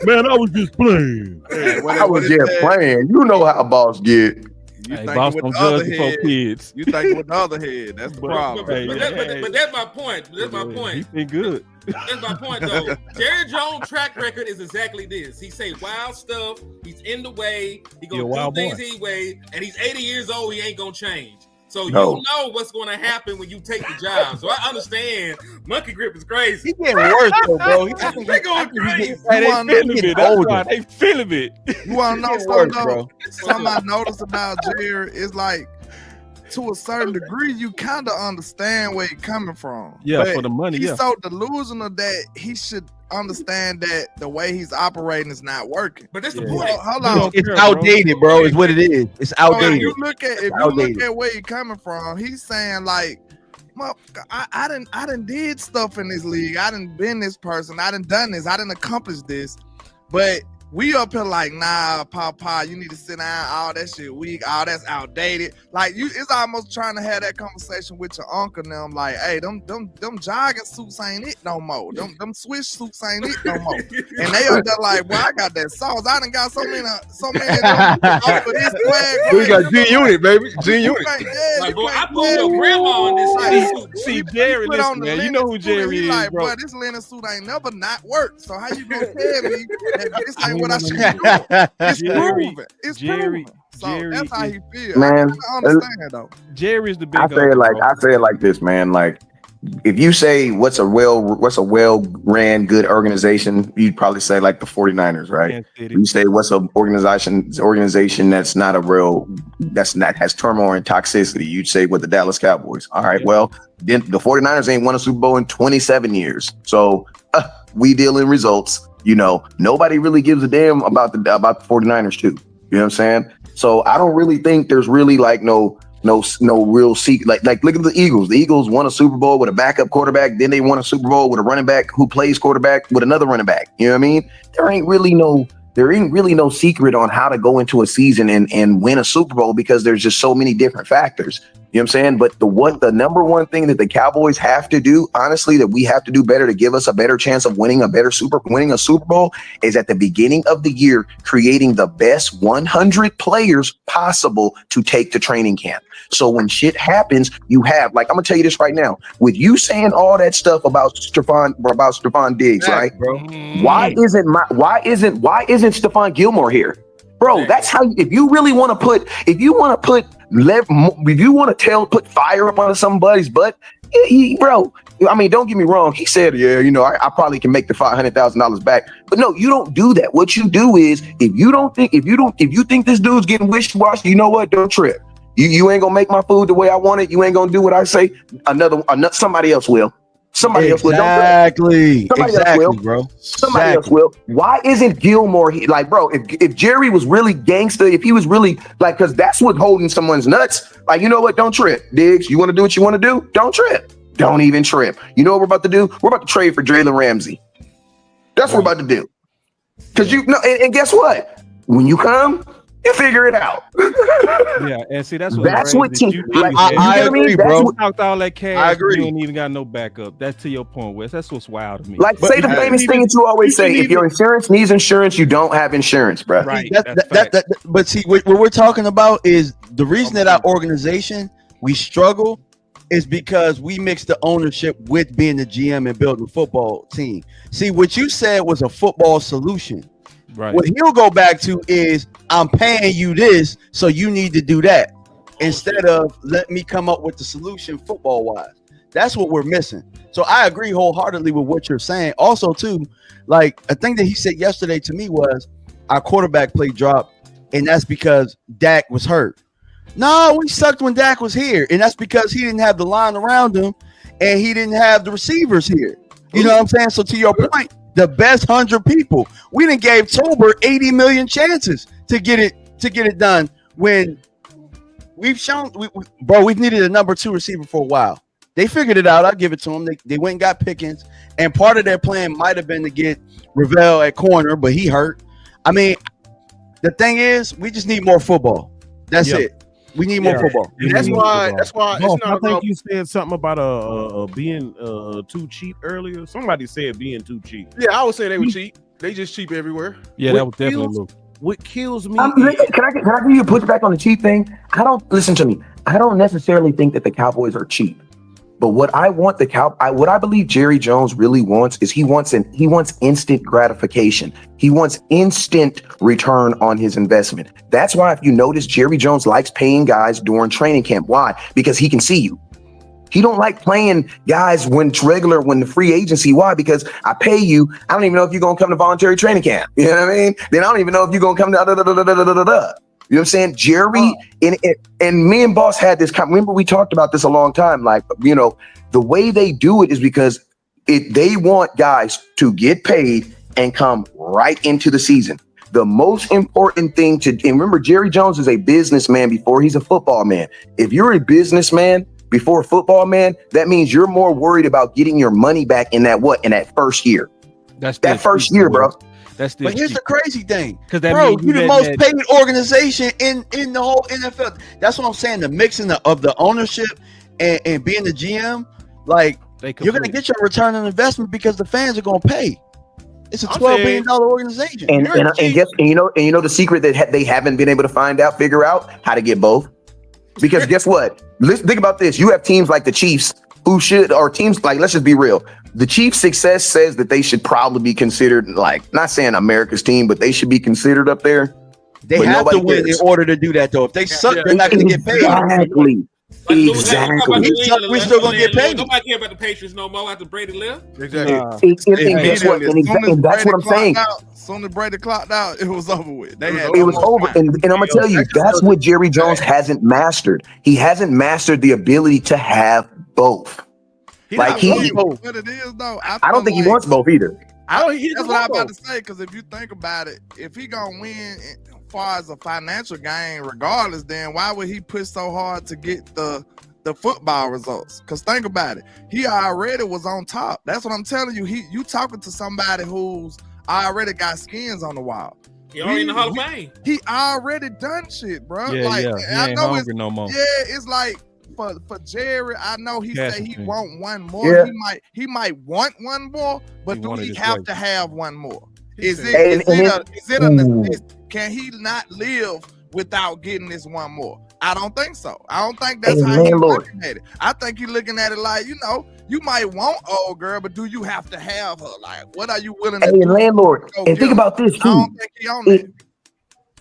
Man, I was just playing. Hey, I was just playing. You know how Boss get. You hey, think boss with don't the other judge before head. kids. You think with the other head. That's the problem. But that's my point. That's my point. He been good. That's my point, though. Jerry Jones' track record is exactly this. He say wild stuff. He's in the way. He gonna do things his way. And he's 80 years old. He ain't gonna change. So you know what's going to happen when you take the job. So I understand Monkey Grip is crazy. He getting worse, though, bro. They going crazy. They feeling it. That's why they feeling it. You want to know something, though? Something I noticed about Jerry is like, to a certain degree, you kind of understand where he's coming from. Yeah, but for the money. He's so delusional that he should understand that the way he's operating is not working. But that's the point. Hold on. It's outdated, bro. Is what it is. It's outdated. If you look at where he's coming from, he's saying like, I done did stuff in this league. I done been this person. I done this. I done accomplished this. But we up here like, nah, Papa, you need to sit down. All that shit weak. All that's outdated. Like it's almost trying to have that conversation with your uncle now. I'm like, hey, them jogging suits ain't it no more. Them Swiss suits ain't it no more. And they up there like, well, I got that sauce. I done got so many of them over this flag. We got G Unit, baby. G Unit. Like, boy, I put your grandma on this suit. See, Jerry, listen, man. You know who Jerry is, like, bro. This linen suit ain't never not worked. So how you gonna tell me that this ain't what I should do? It's proven. It's proven. So that's how he feels. Man, I understand though. Jerry's the big. I say it like this, man. Like, if you say what's a well-ran good organization, you'd probably say like the 49ers, right? You say what's an organization that's not has turmoil and toxicity, you'd say what the Dallas Cowboys. All right, well, then the 49ers ain't won a Super Bowl in 27 years. So we deal in results. You know, nobody really gives a damn about the 49ers too. You know what I'm saying? So I don't really think there's really like no real secret. Like look at the Eagles. The Eagles won a Super Bowl with a backup quarterback. Then they won a Super Bowl with a running back who plays quarterback with another running back. You know what I mean? There ain't really no secret on how to go into a season and win a Super Bowl because there's just so many different factors. You know what I'm saying? But the number one thing that the Cowboys have to do, honestly, that we have to do better to give us a better chance of winning a Super Bowl is at the beginning of the year, creating the best 100 players possible to take to training camp. So when shit happens, you have, like, I'm gonna tell you this right now, with you saying all that stuff about Stephon Diggs, right, bro? Why isn't Stephon Gilmore here? Bro, that's how, if you want to put fire up on somebody's butt, bro, I mean, don't get me wrong. He said, yeah, you know, I probably can make the $500,000 back. But no, you don't do that. What you do is, if you think this dude's getting wishy-washy, you know what? Don't trip. You ain't gonna make my food the way I want it. You ain't gonna do what I say. Somebody else will. Somebody else will. Somebody else will. Why isn't Gilmore here? Like, bro, if Jerry was really gangster, if he was really like, because that's what's holding someone's nuts. Like, you know what? Don't trip, Diggs. You want to do what you want to do? Don't trip. Don't even trip. You know what we're about to do? We're about to trade for Jalen Ramsey. That's what we're about to do. Because you know, and guess what? When you come, you figure it out. Yeah, and see that's what team. Like, I agree, bro. You talked all that cash. I agree. You ain't even got no backup. That's to your point, Wes. That's what's wild to me. Like, say the famous thing that you always say: if your insurance needs insurance, you don't have insurance, bro. Right. But see, what we're talking about is the reason that our organization we struggle is because we mix the ownership with being the GM and building a football team. See, what you said was a football solution. Right. What he'll go back to is I'm paying you this, so you need to do that. Instead of let me come up with the solution football wise. That's what we're missing. So I agree wholeheartedly with what you're saying. Also, too, like a thing that he said yesterday to me was our quarterback play dropped, and that's because Dak was hurt. No, we sucked when Dak was here, and that's because he didn't have the line around him, and he didn't have the receivers here. You know what I'm saying? So to your point, the best 100 people, we done gave Tober 80 million chances to get it done. When we've shown, we've needed a number 2 receiver for a while. They figured it out. I'll give it to them. They went and got Pickens, and part of their plan might have been to get Ravel at corner, but he hurt. I mean, the thing is, we just need more football. That's it. We need more football. And that's why it's not I think about, you said something about being too cheap earlier. Somebody said being too cheap. Yeah, I would say they were cheap. They just cheap everywhere. Yeah, that was definitely what kills me. Can I give you a pushback on the cheap thing? Listen to me. I don't necessarily think that the Cowboys are cheap. But what I want what I believe Jerry Jones really wants is he wants instant gratification. He wants instant return on his investment. That's why, if you notice, Jerry Jones likes paying guys during training camp. Why? Because he can see you. He don't like playing guys when the free agency. Why? Because I pay you. I don't even know if you're gonna come to voluntary training camp. You know what I mean? Then I don't even know if you're gonna come to You know what I'm saying? Jerry and me and Boss had this. Remember, we talked about this a long time. Like, you know, the way they do it is because they want guys to get paid and come right into the season. The most important thing and remember, Jerry Jones is a businessman before he's a football man. If you're a businessman before a football man, that means you're more worried about getting your money back in that first year. That's that first year, bro. But here's the crazy thing, because bro, you're the most paid organization in the whole NFL. That's what I'm saying. The mixing of the ownership and being the GM, like you're gonna get your return on investment because the fans are gonna pay. It's a $12 billion organization. And you know the secret that they haven't been able to figure out how to get both. Because guess what? Let's think about this. You have teams like the Chiefs who should, or teams like, let's just be real. The Chiefs' success says that they should probably be considered, like, not saying America's team, but they should be considered up there. They have to win in order to do that, though. If they suck, they're not going to get paid. Exactly. We still going to get paid. Nobody care about the Patriots no more after Brady left. Exactly. And guess what? And that's what I'm saying. As soon as Brady clocked out, it was over with. It was over. And I'm going to tell you, that's what Jerry Jones hasn't mastered. He hasn't mastered the ability to have both. What it is, though, I don't think he wants both either. That's what I'm about to say, because if you think about it, if he gonna win as far as a financial gain regardless, then why would he push so hard to get the football results? Because think about it, he already was on top. That's what I'm telling you. You talking to somebody who's already got skins on the wall. He already in the Hall of Fame. He already done shit, bro. Yeah, like, He ain't hungry no more. Yeah, it's like for Jerry, I know he said he want one more. Yeah. He might want one more, but do he have to have one more? Is it a necessity? Can he not live without getting this one more? I don't think so. I don't think that's how he's looking at it. I think he's looking at it like, you might want old girl, but do you have to have her? Like, what are you willing to do? Landlord, and think about this too. I don't think he on that.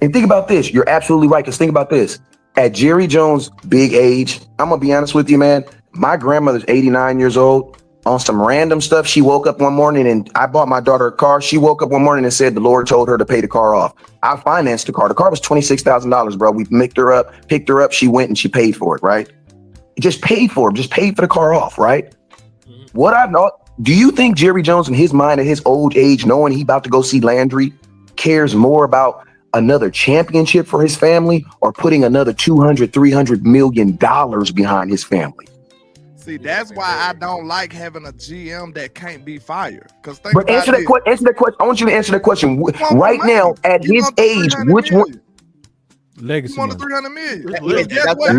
And think about this. You're absolutely right. Because think about this. At Jerry Jones' big age, I'm going to be honest with you, man. My grandmother's 89 years old. On some random stuff, she woke up one morning and I bought my daughter a car. She woke up one morning and said the Lord told her to pay the car off. I financed the car. The car was $26,000, bro. We picked her up. She went and she paid for it, right? Just paid for the car off, right? What I know, do you think Jerry Jones in his mind at his old age, knowing he about to go see Landry, cares more about another championship for his family or putting another $200-300 million behind his family? See, that's why I don't like having a GM that can't be fired. Because But answer the question. I want you to answer the question right now. At his age, which one? Legacy. He wanted 300 million.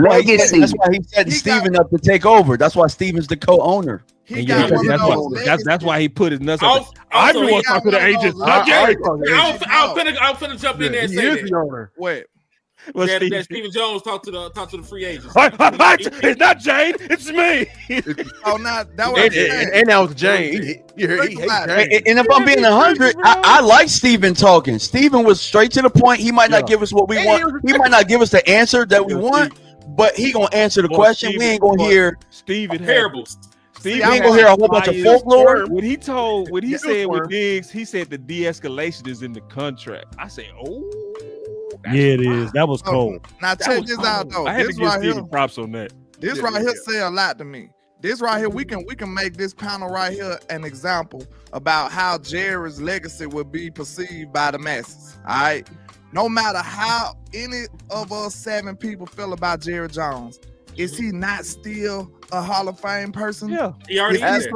Legacy. That's why he set Steven up to take over. That's why Steven's the co-owner. That's why he put his nuts up. I Also, want to talk to the agents. I'm finna jump in there and say that. Wait. That Stephen Jones talk to the free agents. It's not Jane, it's me. Oh, not that was and that was Jane. He hates Jane. And if I'm being 100, I like Steven talking. Steven was straight to the point. He might not give us what we want. He might not give us the answer that we want, but he gonna answer the question. We ain't gonna hear Steven parables. We ain't gonna hear a whole bunch of folklore. When he said with Diggs, he said the de-escalation is in the contract. I said, oh. Yeah, it is. That was cold. Now check this out though. I had to give Steven props on that. This right here say a lot to me. This right here, we can make this panel right here an example about how Jerry's legacy would be perceived by the masses. All right. No matter how any of us 7 people feel about Jerry Jones, is he not still a Hall of Fame person? Yeah, he already is.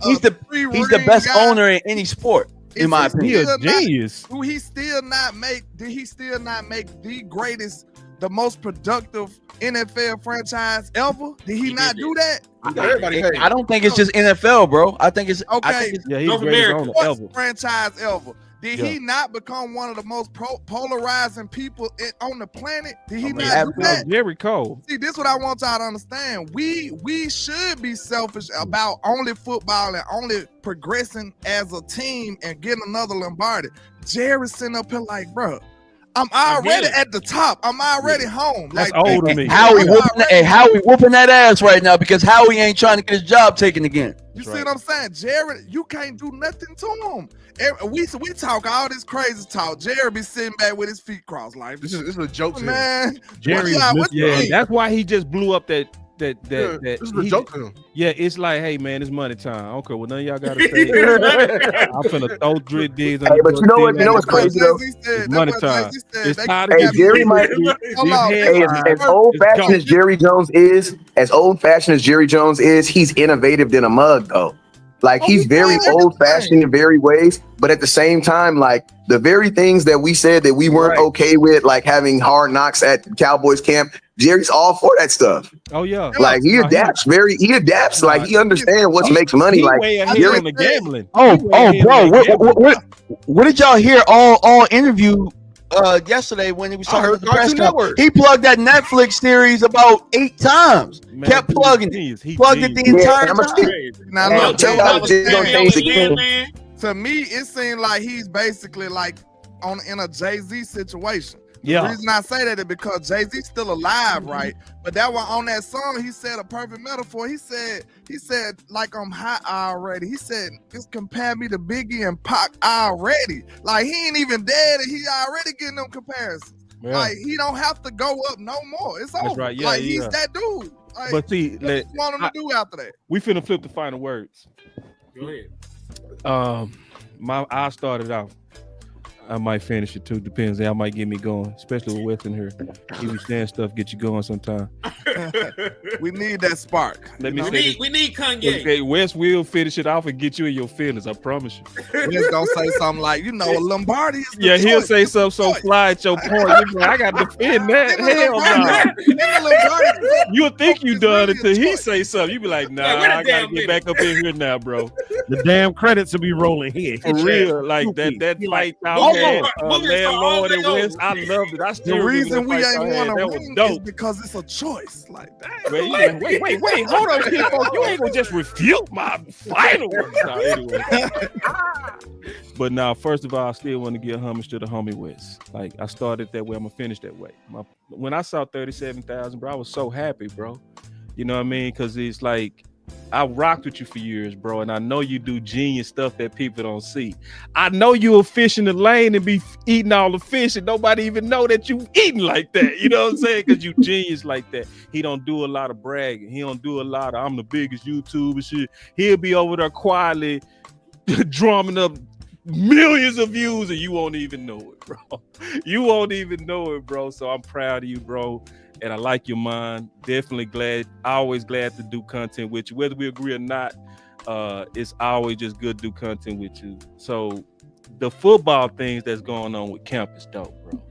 He's the best owner in any sport. In my opinion, genius. Did he still not make the greatest, the most productive NFL franchise ever? Did he not do that? I don't think it's just NFL, bro. I think it's okay. He's the greatest owner ever. Franchise ever. Did he not become one of the most polarizing people on the planet? Did he not do that? Jerry Cole. See, this is what I want y'all to understand. We should be selfish about only football and only progressing as a team and getting another Lombardi. Jerry's sitting up here like, bro, I'm already at the top. I'm already home. That's like, old to me. Howie whooping that ass right now because Howie ain't trying to get his job taken again. You see what I'm saying? Jerry, you can't do nothing to him. We talk all this crazy talk. Jerry be sitting back with his feet crossed like this is a joke to man. Jerry, that's why he just blew up that. This is a joke to him. Yeah, it's like, hey man, it's money time. Okay, well none of y'all gotta say it. I'm finna throw digs. Hey, but you know what's crazy though? It's money time. It's time hey, Jerry might be as old fashioned as Jerry Jones is, he's innovative than a mug though. Like he's very old fashioned in very ways, but at the same time, like the very things that we said that we weren't okay with, like having hard knocks at Cowboys camp, Jerry's all for that stuff. Oh yeah, like he adapts. Like he understands what makes money. He like way ahead on the gambling. Oh, bro, what did y'all hear all interview yesterday when he was talking about the press conference? He plugged that Netflix series about 8 times. Man, kept plugging it. Plugged it the entire time. To me, it seemed like he's basically like in a Jay-Z situation. Yeah. The reason I say that is because Jay-Z's still alive, right? But that one on that song, he said a perfect metaphor. He said, like I'm hot already. He said, just compare me to Biggie and Pac already. Like he ain't even dead and he already getting them comparisons. Yeah. Like he don't have to go up no more. It's over. Right. Yeah, like he's that dude. Like, but see, what you want him to do after that? We finna flip the final words. Go ahead. I started out. I might finish it too. Depends. I might get me going, especially with Wes in here. He be saying stuff get you going sometime. We need that spark. We need Kanye. Okay, Wes will finish it off and get you in your feelings. I promise you. Wes gonna say something like, Lombardi is the he'll choice. say something so fly at your point. You like, I got to defend that. Hell no. You'll think you done until he say something. You be like, nah, I gotta get back up in here now, bro. The damn credits will be rolling here. For real, like that fight out there, landlord and West. I loved it. I still the reason we ain't want to win is because it's a choice. Like that. Wait, hold on, people. You ain't gonna just refute my final words. Anyway. But now, first of all, I still want to give homage to the homie West. Like I started that way, I'm gonna finish that way. When I saw 37,000, bro, I was so happy, bro. You know what I mean? Because it's like I rocked with you for years, bro, and I know you do genius stuff that people don't see. I know you a fish in the lane and be eating all the fish and nobody even know that you eating like that. You know what I'm saying? Because you genius like that. He don't do a lot of bragging. He don't do a lot of I'm the biggest YouTuber shit. He'll be over there quietly drumming up millions of views and you won't even know it, bro. You won't even know it, bro. So I'm proud of you, bro. And I like your mind. Definitely always glad to do content with you. Whether we agree or not, it's always just good to do content with you. So the football things that's going on with camp is dope, bro.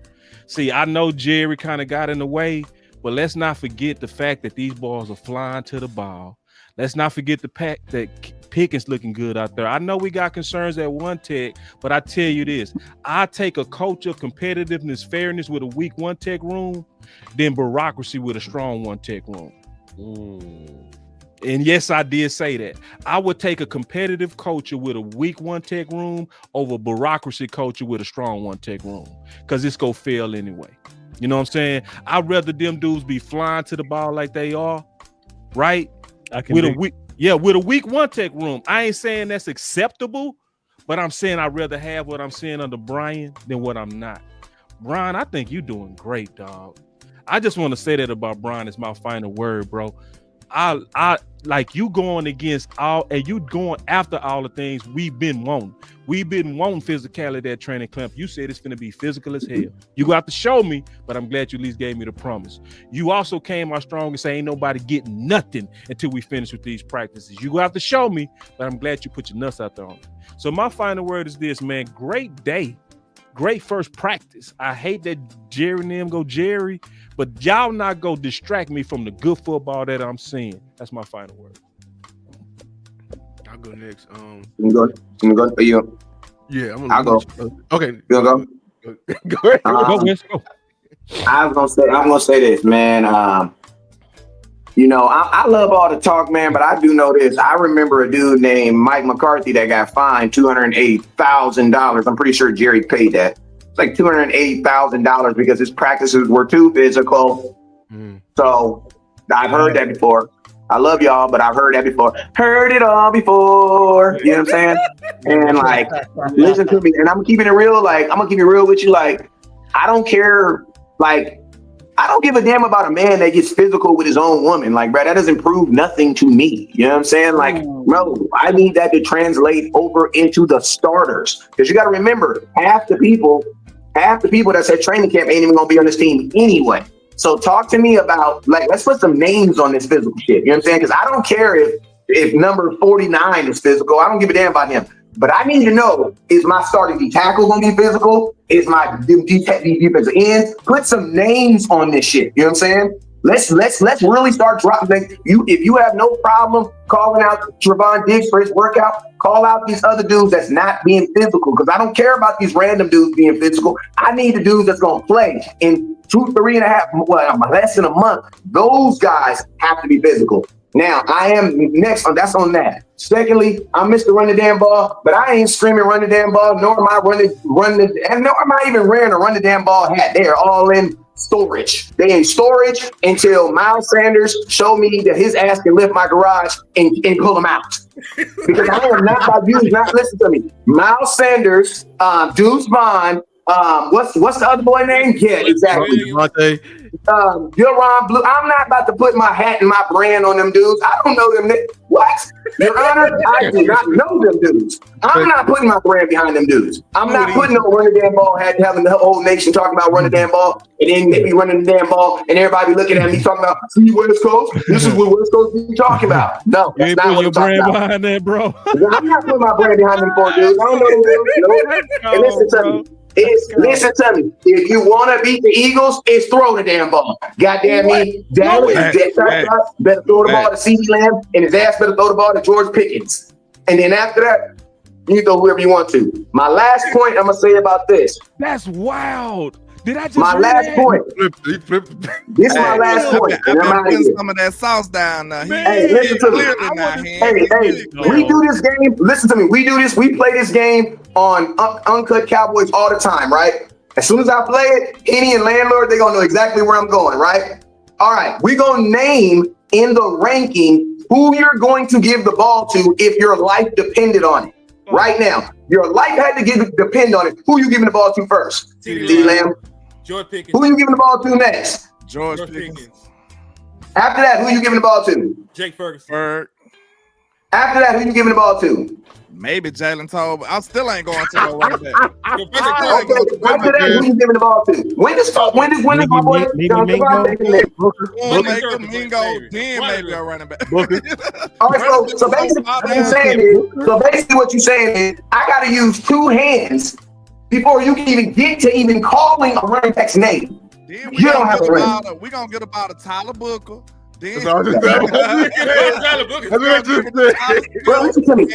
See, I know Jerry kind of got in the way, but let's not forget the fact that these balls are flying to the ball. Let's not forget the fact that Pickens looking good out there. I know we got concerns at One Tech, but I tell you this, I take a culture of competitiveness, fairness with a weak One Tech room, than bureaucracy with a strong One Tech room. And yes, I did say that. I would take a competitive culture with a weak One Tech room over bureaucracy culture with a strong One Tech room, because it's going to fail anyway. You know what I'm saying? I'd rather them dudes be flying to the ball like they are, right? With a weak One Tech room. I ain't saying that's acceptable, but I'm saying I'd rather have what I'm seeing under Brian than what I'm not. Brian, I think you're doing great, dog. I just want to say that about Brian is my final word, bro. I like you going against all, and you going after all the things we've been wanting. We've been wanting physicality at training camp. You said it's going to be physical as hell. You got to show me, but I'm glad you at least gave me the promise. You also came out strong and say ain't nobody getting nothing until we finish with these practices. You have to show me, but I'm glad you put your nuts out there on it. So my final word is this, man. Great day. Great first practice. I hate that Jerry and them go Jerry, but y'all not go distract me from the good football that I'm seeing. That's my final word. I'll go next. You go. Yeah, I'll go. Okay, you go. Go ahead. Let's go. I'm gonna say this, man. You know, I love all the talk, man, but I do know this. I remember a dude named Mike McCarthy that got fined $280,000. I'm pretty sure Jerry paid that. It's like $280,000 because his practices were too physical. So I've heard that before. I love y'all, but I've heard that before. Heard it all before. You know what I'm saying? And like, listen to me. And I'm keeping it real. Like, I'm gonna keep it real with you. Like, I don't care. Like, I don't give a damn about a man that gets physical with his own woman. Like, bro, that doesn't prove nothing to me. You know what I'm saying? Like, bro, I need that to translate over into the starters. Because you got to remember, half the people that said training camp ain't even going to be on this team anyway. So talk to me about, like, let's put some names on this physical shit. You know what I'm saying? Because I don't care if number 49 is physical. I don't give a damn about him. But I need to know, is my starting D tackle going to be physical? Is my defensive end? Put some names on this shit. You know what I'm saying? Let's really start dropping things. If you have no problem calling out Trevon Diggs for his workout, call out these other dudes that's not being physical, because I don't care about these random dudes being physical. I need the dudes that's going to play in 3.5, less than a month. Those guys have to be physical. Now, I am next. That's on that. Secondly, I missed the run the damn ball, but I ain't screaming run the damn ball, nor am I nor am I even wearing a run the damn ball hat. They are all in storage. They in storage until Miles Sanders showed me that his ass can lift my garage and pull them out. Because I am not by views. Not listen to me. Miles Sanders, Deuce Vaughn. What's the other boy name? Yeah, exactly. Ron Blue. I'm not about to put my hat and my brand on them dudes. I don't know them. What? Your Honor, I do not know them dudes. I'm not putting my brand behind them dudes. I'm not putting no run the damn ball hat and having the whole nation talking about run the damn ball, and then they be running the damn ball, and everybody be looking at me talking about, see West Coast? This is what West Coast be talking about. No, that's not what I'm talking about. Behind that, bro. I'm not putting my brand behind them four dudes. I don't know them. No. And listen to me. Listen to me. If you want to beat the Eagles, it's throw the damn ball. Goddamn me. Dallas better throw the ball to CeeDee Lamb, and his ass better throw the ball to George Pickens. And then after that, you can throw whoever you want to. My last point I'm going to say about this. That's wild. Did I just my last point? This is my last point. I've been putting some of that sauce down now. Hey, listen to me. We do this game. Listen to me. We do this. We play this game on Uncut Cowboys all the time, right? As soon as I play it, Henny and Landlord, they're going to know exactly where I'm going, right? All right. We're going to name in the ranking who you're going to give the ball to if your life depended on it. Right now, your life had to depend on it. Who you giving the ball to first? CeeDee Lamb. George Pickens. Who you giving the ball to next? George Pickens. After that, who you giving the ball to? Jake Ferguson. After that, who you giving the ball to? Maybe Jalen Toll, but I still ain't going to no running back. Okay, after that, who you giving the ball to? When does my boy Mingo, then maybe a running back. All right, so basically what you're saying is I got to use two hands before you can even get to even calling a running back's name. Then you don't have a running. We're going to get about a Tyler Booker. Then, Bro, listen to me.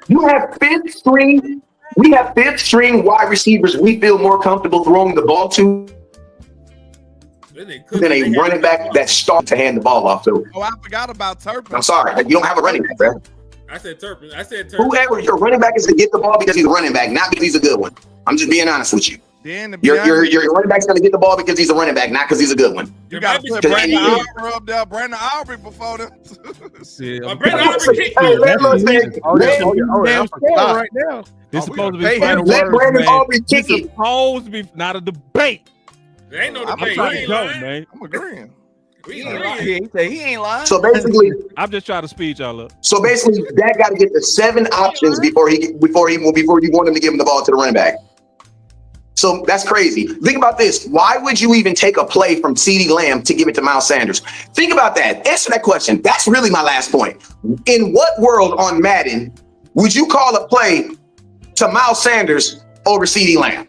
You have fifth string. We have fifth string wide receivers we feel more comfortable throwing the ball to than a running back that starts to hand the ball off to. Oh, I forgot about Turpin. I'm sorry. You don't have a running back, bro. I said Turpin. Whoever your running back is to get the ball because he's a running back, not because he's a good one. I'm just being honest with you. Your running back's going to get the ball because he's a running back, not because he's a good one. You got to put Brandon Aubrey up there. Brandon Aubrey before them. Brandon Aubrey right now. It's supposed to be final words, Brandon Aubrey kick it. It's supposed to be not a debate. There ain't no debate. Man. I'm agreeing. He ain't lying. So basically, I'm just trying to speed y'all up. So basically, that got to get the 7 options before you want him to give him the ball to the running back. So that's crazy. Think about this. Why would you even take a play from CeeDee Lamb to give it to Miles Sanders? Think about that. Answer that question. That's really my last point. In what world on Madden would you call a play to Miles Sanders over CeeDee Lamb?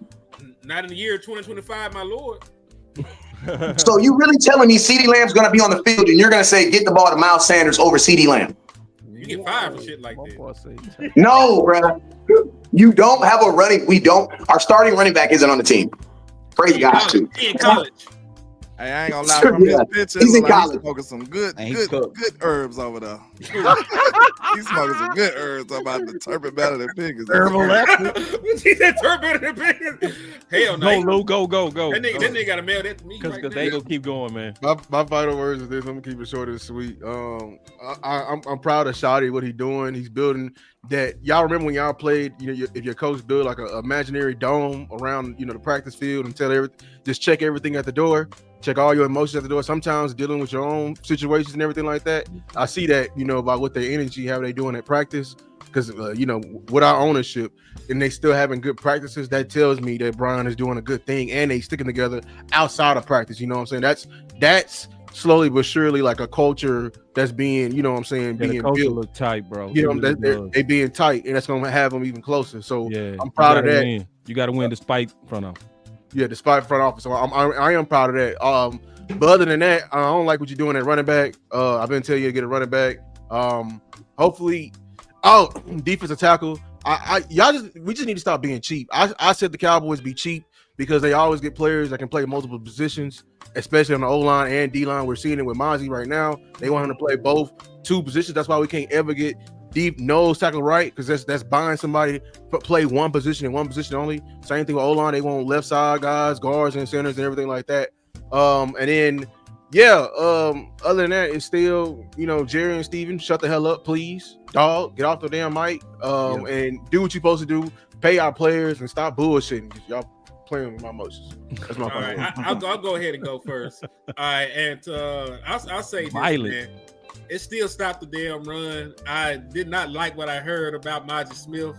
Not in the year 2025, my lord. So you really telling me CeeDee Lamb's going to be on the field and you're going to say get the ball to Miles Sanders over CeeDee Lamb? You get fired for shit like that. No, bro. You don't have a running. Our starting running back isn't on the team. Praise God, too. In college. Hey, I ain't gonna lie. From his picture, he's in like college. He's smoking some good herbs over there. He's smoking some good herbs. I'm about to turpin better than Pickens. He said turpin better than Pickens. Hell no. Go. That nigga got to mail that to me. Because they gonna keep going, man. My final words is this. I'm gonna keep it short and sweet. I'm proud of Shotty, what he's doing. He's building that. Y'all remember when y'all played? If your coach built like an imaginary dome around the practice field and just check everything at the door. Check all your emotions at the door. Sometimes dealing with your own situations and everything like that. I see that, about what their energy, how they doing at practice. Because, with our ownership and they still having good practices, that tells me that Brian is doing a good thing and they sticking together outside of practice. You know what I'm saying? That's slowly but surely like a culture that's being, being the culture built. look tight, bro. They being tight, and that's going to have them even closer. So yeah, I'm proud of that. You got to win despite front office. Yeah, despite front office. So I am proud of that. But other than that, I don't like what you're doing at running back. I've been telling you to get a running back. Hopefully, defensive tackle. We just need to stop being cheap. I said the Cowboys be cheap because they always get players that can play multiple positions, especially on the O-line and D-line. We're seeing it with Mazi right now. They want him to play both 2 positions. That's why we can't ever get deep nose tackle right, because that's buying somebody to play one position and one position only. Same thing with O-line. They want left side guys, guards and centers and everything like that. And then other than that, it's still, Jerry and Steven, shut the hell up, please. Dog, get off the damn mic and do what you're supposed to do. Pay our players and stop bullshitting. Y'all playing with my emotions. That's my point. Right, I'll go ahead and go first. All right, and I'll say this, man. It still stopped the damn run. I did not like what I heard about Mazi Smith.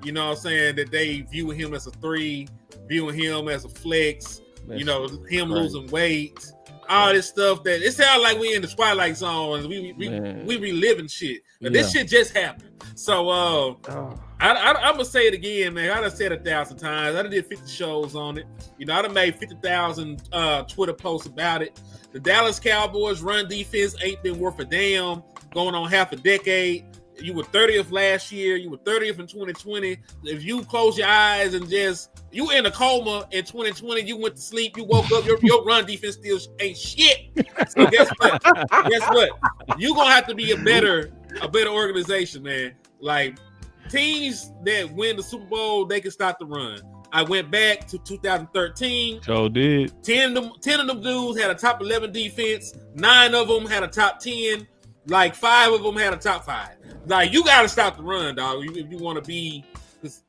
You know what I'm saying? That they view him as a 3, viewing him as a flex, him losing weight, all this stuff that it sounds like we in the Twilight Zone. We reliving shit. But this shit just happened. So I'm gonna say it again, man. I done said 1,000 times. I done did 50 shows on it. I done made 50,000 Twitter posts about it. The Dallas Cowboys run defense ain't been worth a damn going on half a decade. You were 30th last year. You were 30th in 2020. If you close your eyes and you in a coma in 2020, you went to sleep, you woke up, your run defense still ain't shit. So guess what? You're gonna have to be a better organization, man. Like teams that win the Super Bowl, they can stop the run. I went back to 2013. So did 10 of them dudes had a top 11 defense. 9 of them had a top 10. Like 5 of them had a top 5. Like you got to stop the run, dog. If you want to be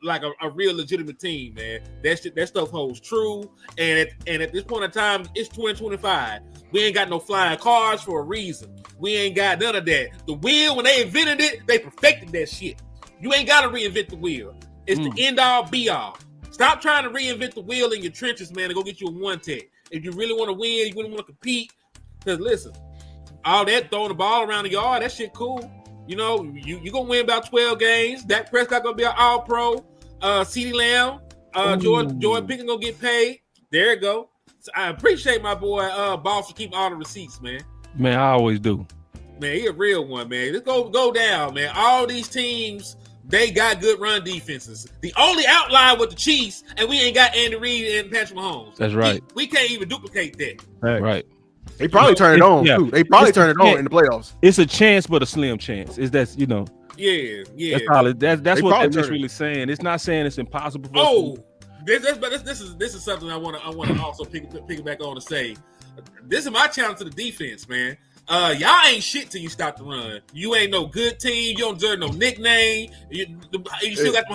like a real legitimate team, man. That stuff holds true. And at this point in time, it's 2025. We ain't got no flying cars for a reason. We ain't got none of that. The wheel, when they invented it, they perfected that shit. You ain't got to reinvent the wheel. It's the end all be all. Stop trying to reinvent the wheel in your trenches, man, and go get you a one tech. If you really want to win, you really want to compete. Because listen, all that throwing the ball around the yard, that shit cool. You know, you gonna win about 12 games. Dak Prescott gonna be an all-pro. CeeDee Lamb, Jordan Pickens gonna get paid. There you go. So I appreciate my boy Boss for keeping all the receipts, man. Man, I always do. Man, he a real one, man. Let's go down, man. All these teams, they got good run defenses. The only outlier with the Chiefs, and we ain't got Andy Reid and Patrick Mahomes. That's right. We can't even duplicate that. Right. They probably turn it on too. They probably turn it on in the playoffs. It's a chance, but a slim chance. Is that Yeah. That's all. That's what that's really saying. It's not saying it's impossible. For this is something I want to also pick back on to say. This is my challenge to the defense, man. Y'all ain't shit till you stop the run. You ain't no good team. You don't deserve no nickname. You still got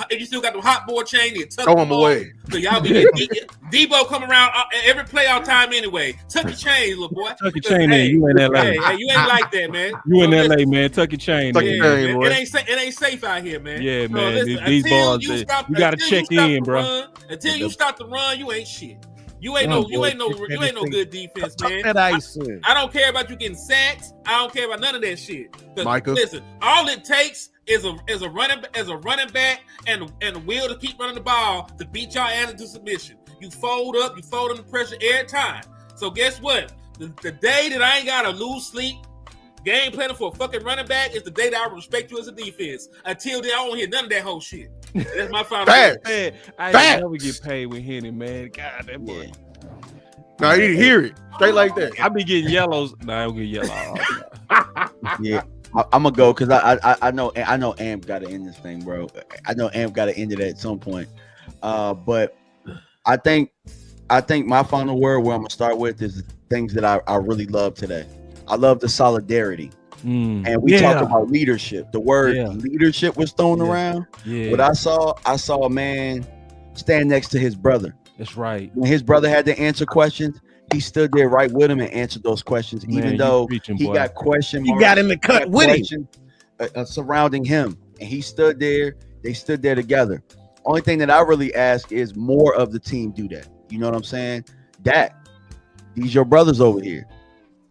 the hot boy chain. Throw them away. So y'all be Debo come around every playoff time anyway. Tuck your chain, little boy. Tuck your chain in. You in LA. Hey, you ain't like that, man. You in LA, man. Tuck your chain. Tuck your chain, boy. It ain't safe out here, man. Yeah, man. Listen, These balls, you gotta check in, bro. Until you stop the run, you ain't shit. You ain't no good defense, man. I don't care about you getting sacks. I don't care about none of that shit. Listen, all it takes is a running back and a will to keep running the ball to beat y'all ass into submission. You fold up, you fold under pressure every time. So guess what? The day that I ain't gotta lose sleep, game planning for a fucking running back is the day that I respect you as a defense. Until then, I don't hear none of that whole shit. That's my final word. Man, I ain't never get paid with Henny, man. God, that boy. No, you didn't hear it straight like that. I be getting yellows. No, I don't get yellow. Yeah, I'm gonna go because I know Amp got to end this thing, bro. I know Amp got to end it at some point. But I think my final word, where I'm gonna start with, is the things that I really love today. I love the solidarity. And we talk about leadership. The word leadership was thrown around. Yeah. What I saw a man stand next to his brother. That's right. When his brother had to answer questions, he stood there right with him and answered those questions, man, even though he got question marks. He got in the cut with him. Surrounding him, and he stood there. They stood there together. Only thing that I really ask is more of the team do that. You know what I'm saying? These your brothers over here.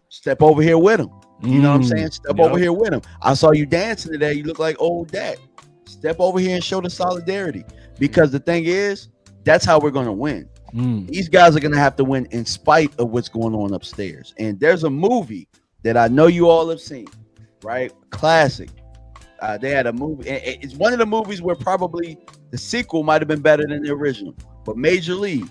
Step over here with them. You know what I'm saying? Step over here with him. I saw you dancing today. You look like old dad. Step over here and show the solidarity. Because the thing is, that's how we're going to win. These guys are going to have to win in spite of what's going on upstairs. And there's a movie that I know you all have seen, right? Classic. They had a movie. It's one of the movies where probably the sequel might have been better than the original. But Major League.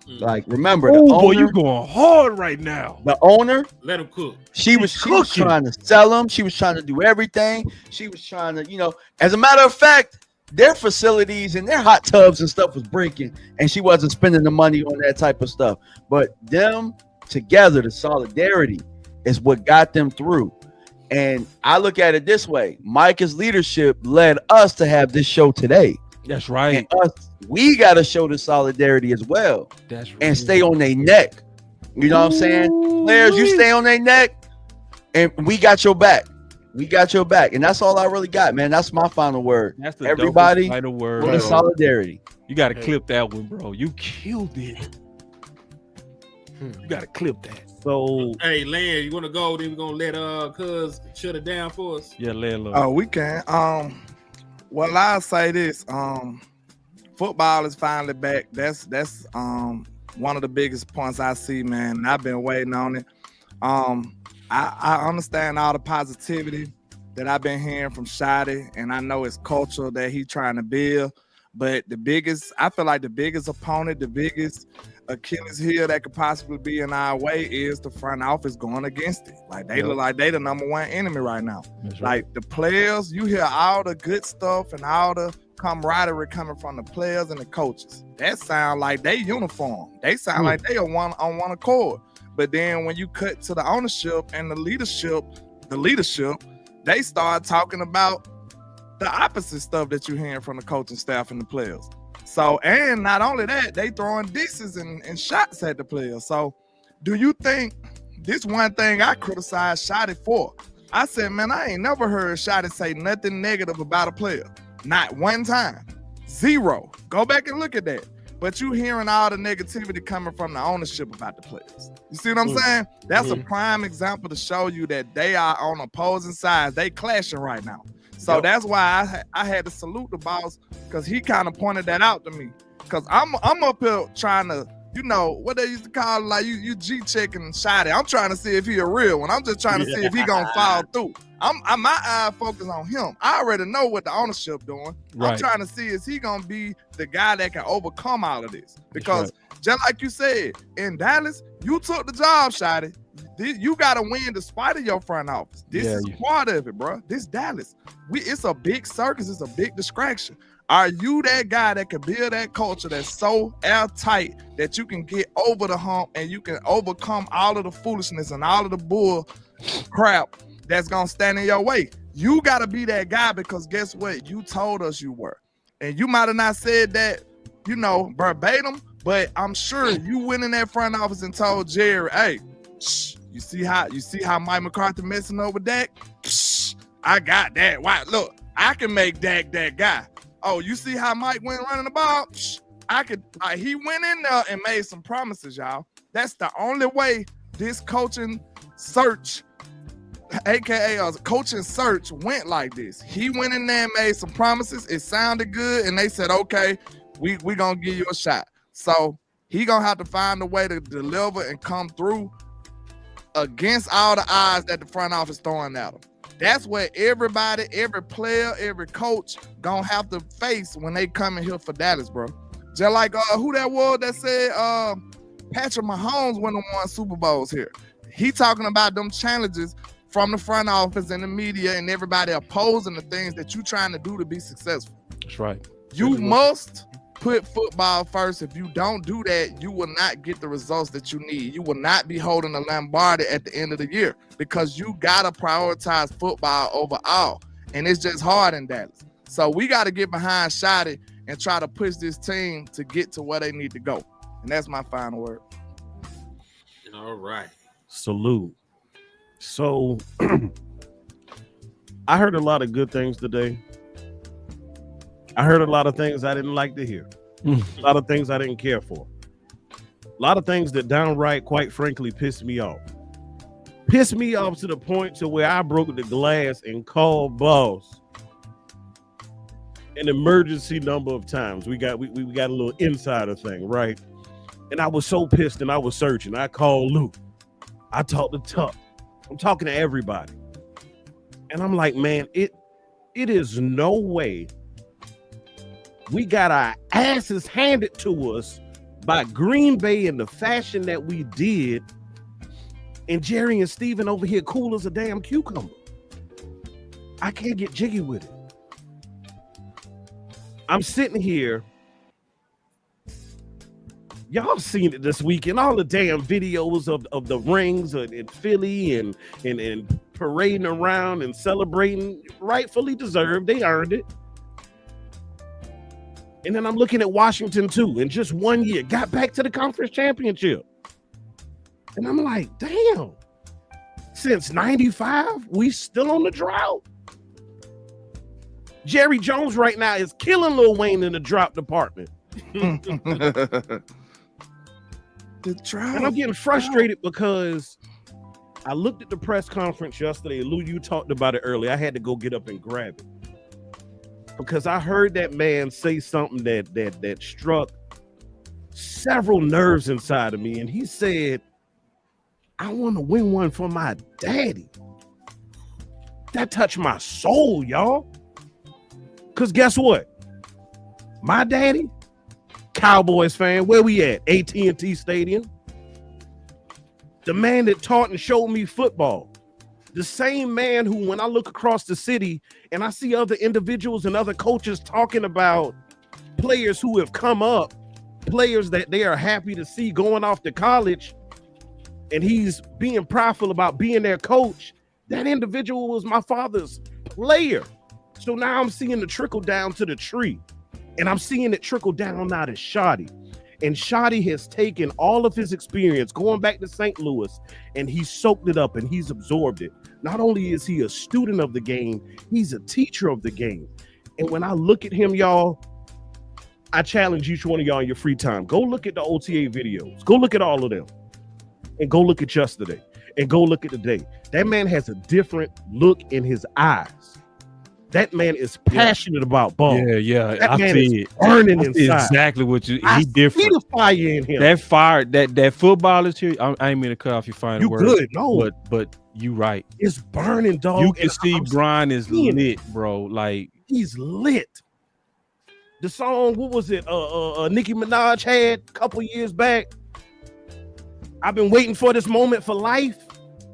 Like, remember, the owner, boy, you going hard right now. The owner, let him cook. She was trying to sell him. She was trying to do everything. She was trying to, as a matter of fact, their facilities and their hot tubs and stuff was breaking, and she wasn't spending the money on that type of stuff. But them together, the solidarity is what got them through. And I look at it this way: Micah's leadership led us to have this show today. That's right. And we got to show the solidarity as well. That's right. And stay on their neck. You know what I'm saying? Players, you stay on their neck, and we got your back. We got your back. And that's all I really got, man. That's my final word. That's the everybody final word. For the solidarity. You got to clip that one, bro. You killed it. You got to clip that. So, hey, Land, you want to go? Then we're going to let Cuz shut it down for us. Yeah, Land. Oh, we can. Well, I'll say this. Football is finally back. That's one of the biggest points I see, man. I've been waiting on it. I understand all the positivity that I've been hearing from Shotty, and I know it's culture that he's trying to build. But I feel like the biggest opponent, the biggest Achilles heel that could possibly be in our way is the front office going against it. Like they look like they the number one enemy right now. Like the players, you hear all the good stuff and all the camaraderie coming from the players and the coaches. That sound like they uniform. They sound like they are on one accord. But then when you cut to the ownership and the leadership, they start talking about the opposite stuff that you're hearing from the coaching staff and the players. So, and not only that, they throwing disses and shots at the players. So, do you think this one thing I criticized Shotty for. I said, man, I ain't never heard Shotty say nothing negative about a player. Not one time. Zero. Go back and look at that. But you hearing all the negativity coming from the ownership about the players. You see what I'm saying? That's a prime example to show you that they are on opposing sides. They clashing right now. So that's why I had to salute the boss, because he kind of pointed that out to me. Because I'm up here trying to, you know, what they used to call it, like you G-checking Shotty. I'm trying to see if he a real one. I'm just trying to see if he gonna follow through. My eye focus on him. I already know what the ownership doing. Right. I'm trying to see, is he gonna be the guy that can overcome all of this? Because just like you said, in Dallas, you took the job, Shotty. You gotta win despite of your front office. This is part of it, bro. This Dallas. It's a big circus, it's a big distraction. Are you that guy that can build that culture that's so airtight that you can get over the hump and you can overcome all of the foolishness and all of the bull crap that's gonna stand in your way? You gotta be that guy, because guess what? You told us you were. And you might have not said that, you know, verbatim, but I'm sure you went in that front office and told Jerry, hey, you see how Mike McCarthy messing up with Dak? I got that. Why? Look, I can make Dak that guy. Oh, you see how Mike went running the ball? He went in there and made some promises, y'all. That's the only way this coaching search, aka a coaching search, went like this. He went in there and made some promises. It sounded good, and they said, okay, we gonna give you a shot. So he gonna have to find a way to deliver and come through against all the odds that the front office throwing at him. That's what everybody, every player, every coach gonna have to face when they come in here for Dallas, bro. Just like who that was that said Patrick Mahomes won Super Bowls here. He talking about them challenges from the front office and the media and everybody opposing the things that you trying to do to be successful. That's right. You must put football first. If you don't do that, you will not get the results that you need. You will not be holding a Lombardi at the end of the year, because you got to prioritize football over all. And it's just hard in Dallas. So we got to get behind Shotty and try to push this team to get to where they need to go. And that's my final word. All right. Salute. So I heard a lot of good things today. I heard a lot of things I didn't like to hear. A lot of things I didn't care for. A lot of things that downright, quite frankly, pissed me off. Pissed me off to the point to where I broke the glass and called Boss an emergency number of times. We got a little insider thing, right? And I was so pissed and I was searching. I called Luke. I talked to Tuck. I'm talking to everybody. And I'm like, man, it is no way we got our asses handed to us by Green Bay in the fashion that we did, and Jerry and Steven over here cool as a damn cucumber. I can't get jiggy with it. I'm sitting here. Y'all seen it this weekend, all the damn videos of the rings in Philly and parading around and celebrating. Rightfully deserved. They earned it. And then I'm looking at Washington too. In just 1 year, got back to the conference championship. And I'm like, damn, since 95, we still on the drought. Jerry Jones right now is killing Lil Wayne in the drop department. The drought. And I'm getting frustrated because I looked at the press conference yesterday. Lou, you talked about it earlier. I had to go get up and grab it, because I heard that man say something that struck several nerves inside of me. And he said, I want to win one for my daddy. That touched my soul, y'all. Because guess what? My daddy, Cowboys fan, where we at? AT&T Stadium. The man that taught and showed me football. The same man who, when I look across the city and I see other individuals and other coaches talking about players who have come up, players that they are happy to see going off to college, and he's being prideful about being their coach, that individual was my father's player. So now I'm seeing the trickle down to the tree, and I'm seeing it trickle down now to Shotty. And Shotty has taken all of his experience going back to St. Louis, and he's soaked it up and he's absorbed it. Not only is he a student of the game, he's a teacher of the game. And when I look at him, y'all, I challenge each one of y'all in your free time. Go look at the OTA videos. Go look at all of them. And go look at yesterday. And go look at today. That man has a different look in his eyes. That man is passionate about ball. Yeah. That man see is it. burning I see inside. exactly what you. I He different. see the fire in him. That fire, that football is here. I ain't mean to cut off your final You word. good, no. But you right. It's burning, dog. You can and see I'm Brian is seeing it. lit, bro. Like He's lit. The song, what was it? Nicki Minaj had a couple years back. I've been waiting for this moment for life.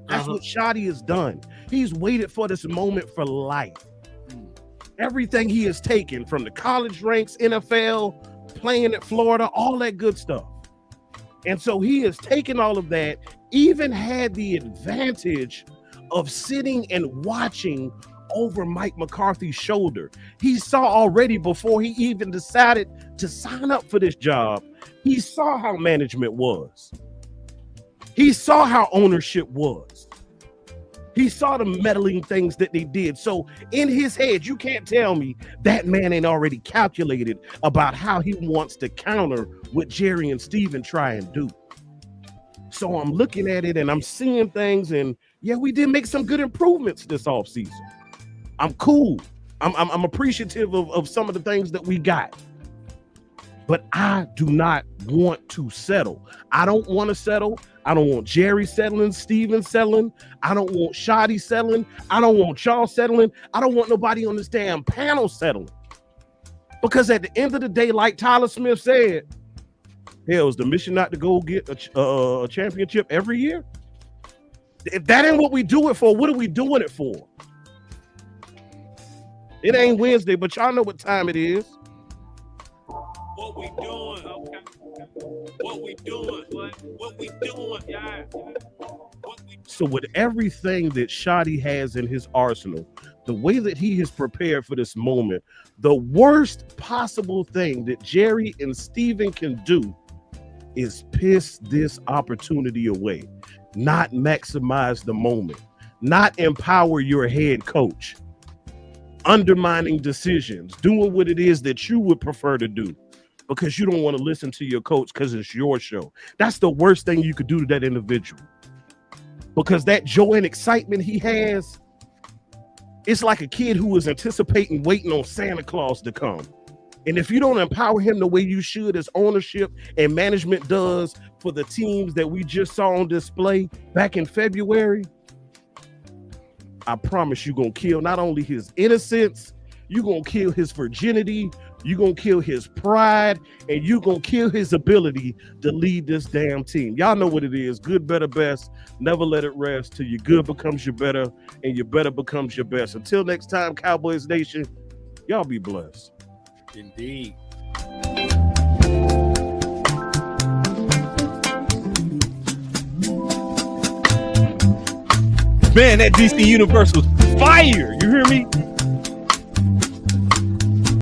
That's what Shotty has done. He's waited for this moment for life. Everything he has taken from the college ranks, NFL, playing at Florida, all that good stuff. And so he has taken all of that, even had the advantage of sitting and watching over Mike McCarthy's shoulder. He saw already before he even decided to sign up for this job, he saw how management was. He saw how ownership was. He saw the meddling things that they did. So in his head, you can't tell me that man ain't already calculated about how he wants to counter what Jerry and Steven try and do. So I'm looking at it and I'm seeing things, and yeah, we did make some good improvements this offseason. I'm cool. I'm appreciative of some of the things that we got. But I do not want to settle. I don't want to settle. I don't want Jerry settling, Steven settling. I don't want Shotty settling. I don't want y'all settling. I don't want nobody on this damn panel settling. Because at the end of the day, like Tyler Smith said, hell, is the mission not to go get a championship every year? If that ain't what we do it for, what are we doing it for? It ain't Wednesday, but y'all know what time it is. What we doing? Okay. What we doing? What we doing? Yeah. So with everything that Shotty has in his arsenal, the way that he is prepared for this moment, the worst possible thing that Jerry and Steven can do is piss this opportunity away, not maximize the moment, not empower your head coach, undermining decisions, doing what it is that you would prefer to do because you don't want to listen to your coach because it's your show. That's the worst thing you could do to that individual, because that joy and excitement he has, it's like a kid who is anticipating, waiting on Santa Claus to come. And if you don't empower him the way you should, as ownership and management does for the teams that we just saw on display back in February, I promise you're going to kill not only his innocence, you're going to kill his virginity, you're going to kill his pride, and you're going to kill his ability to lead this damn team. Y'all know what it is. Good, better, best. Never let it rest till your good becomes your better and your better becomes your best. Until next time, Cowboys Nation, y'all be blessed. Indeed. Man, that DC Universe was fire. You hear me?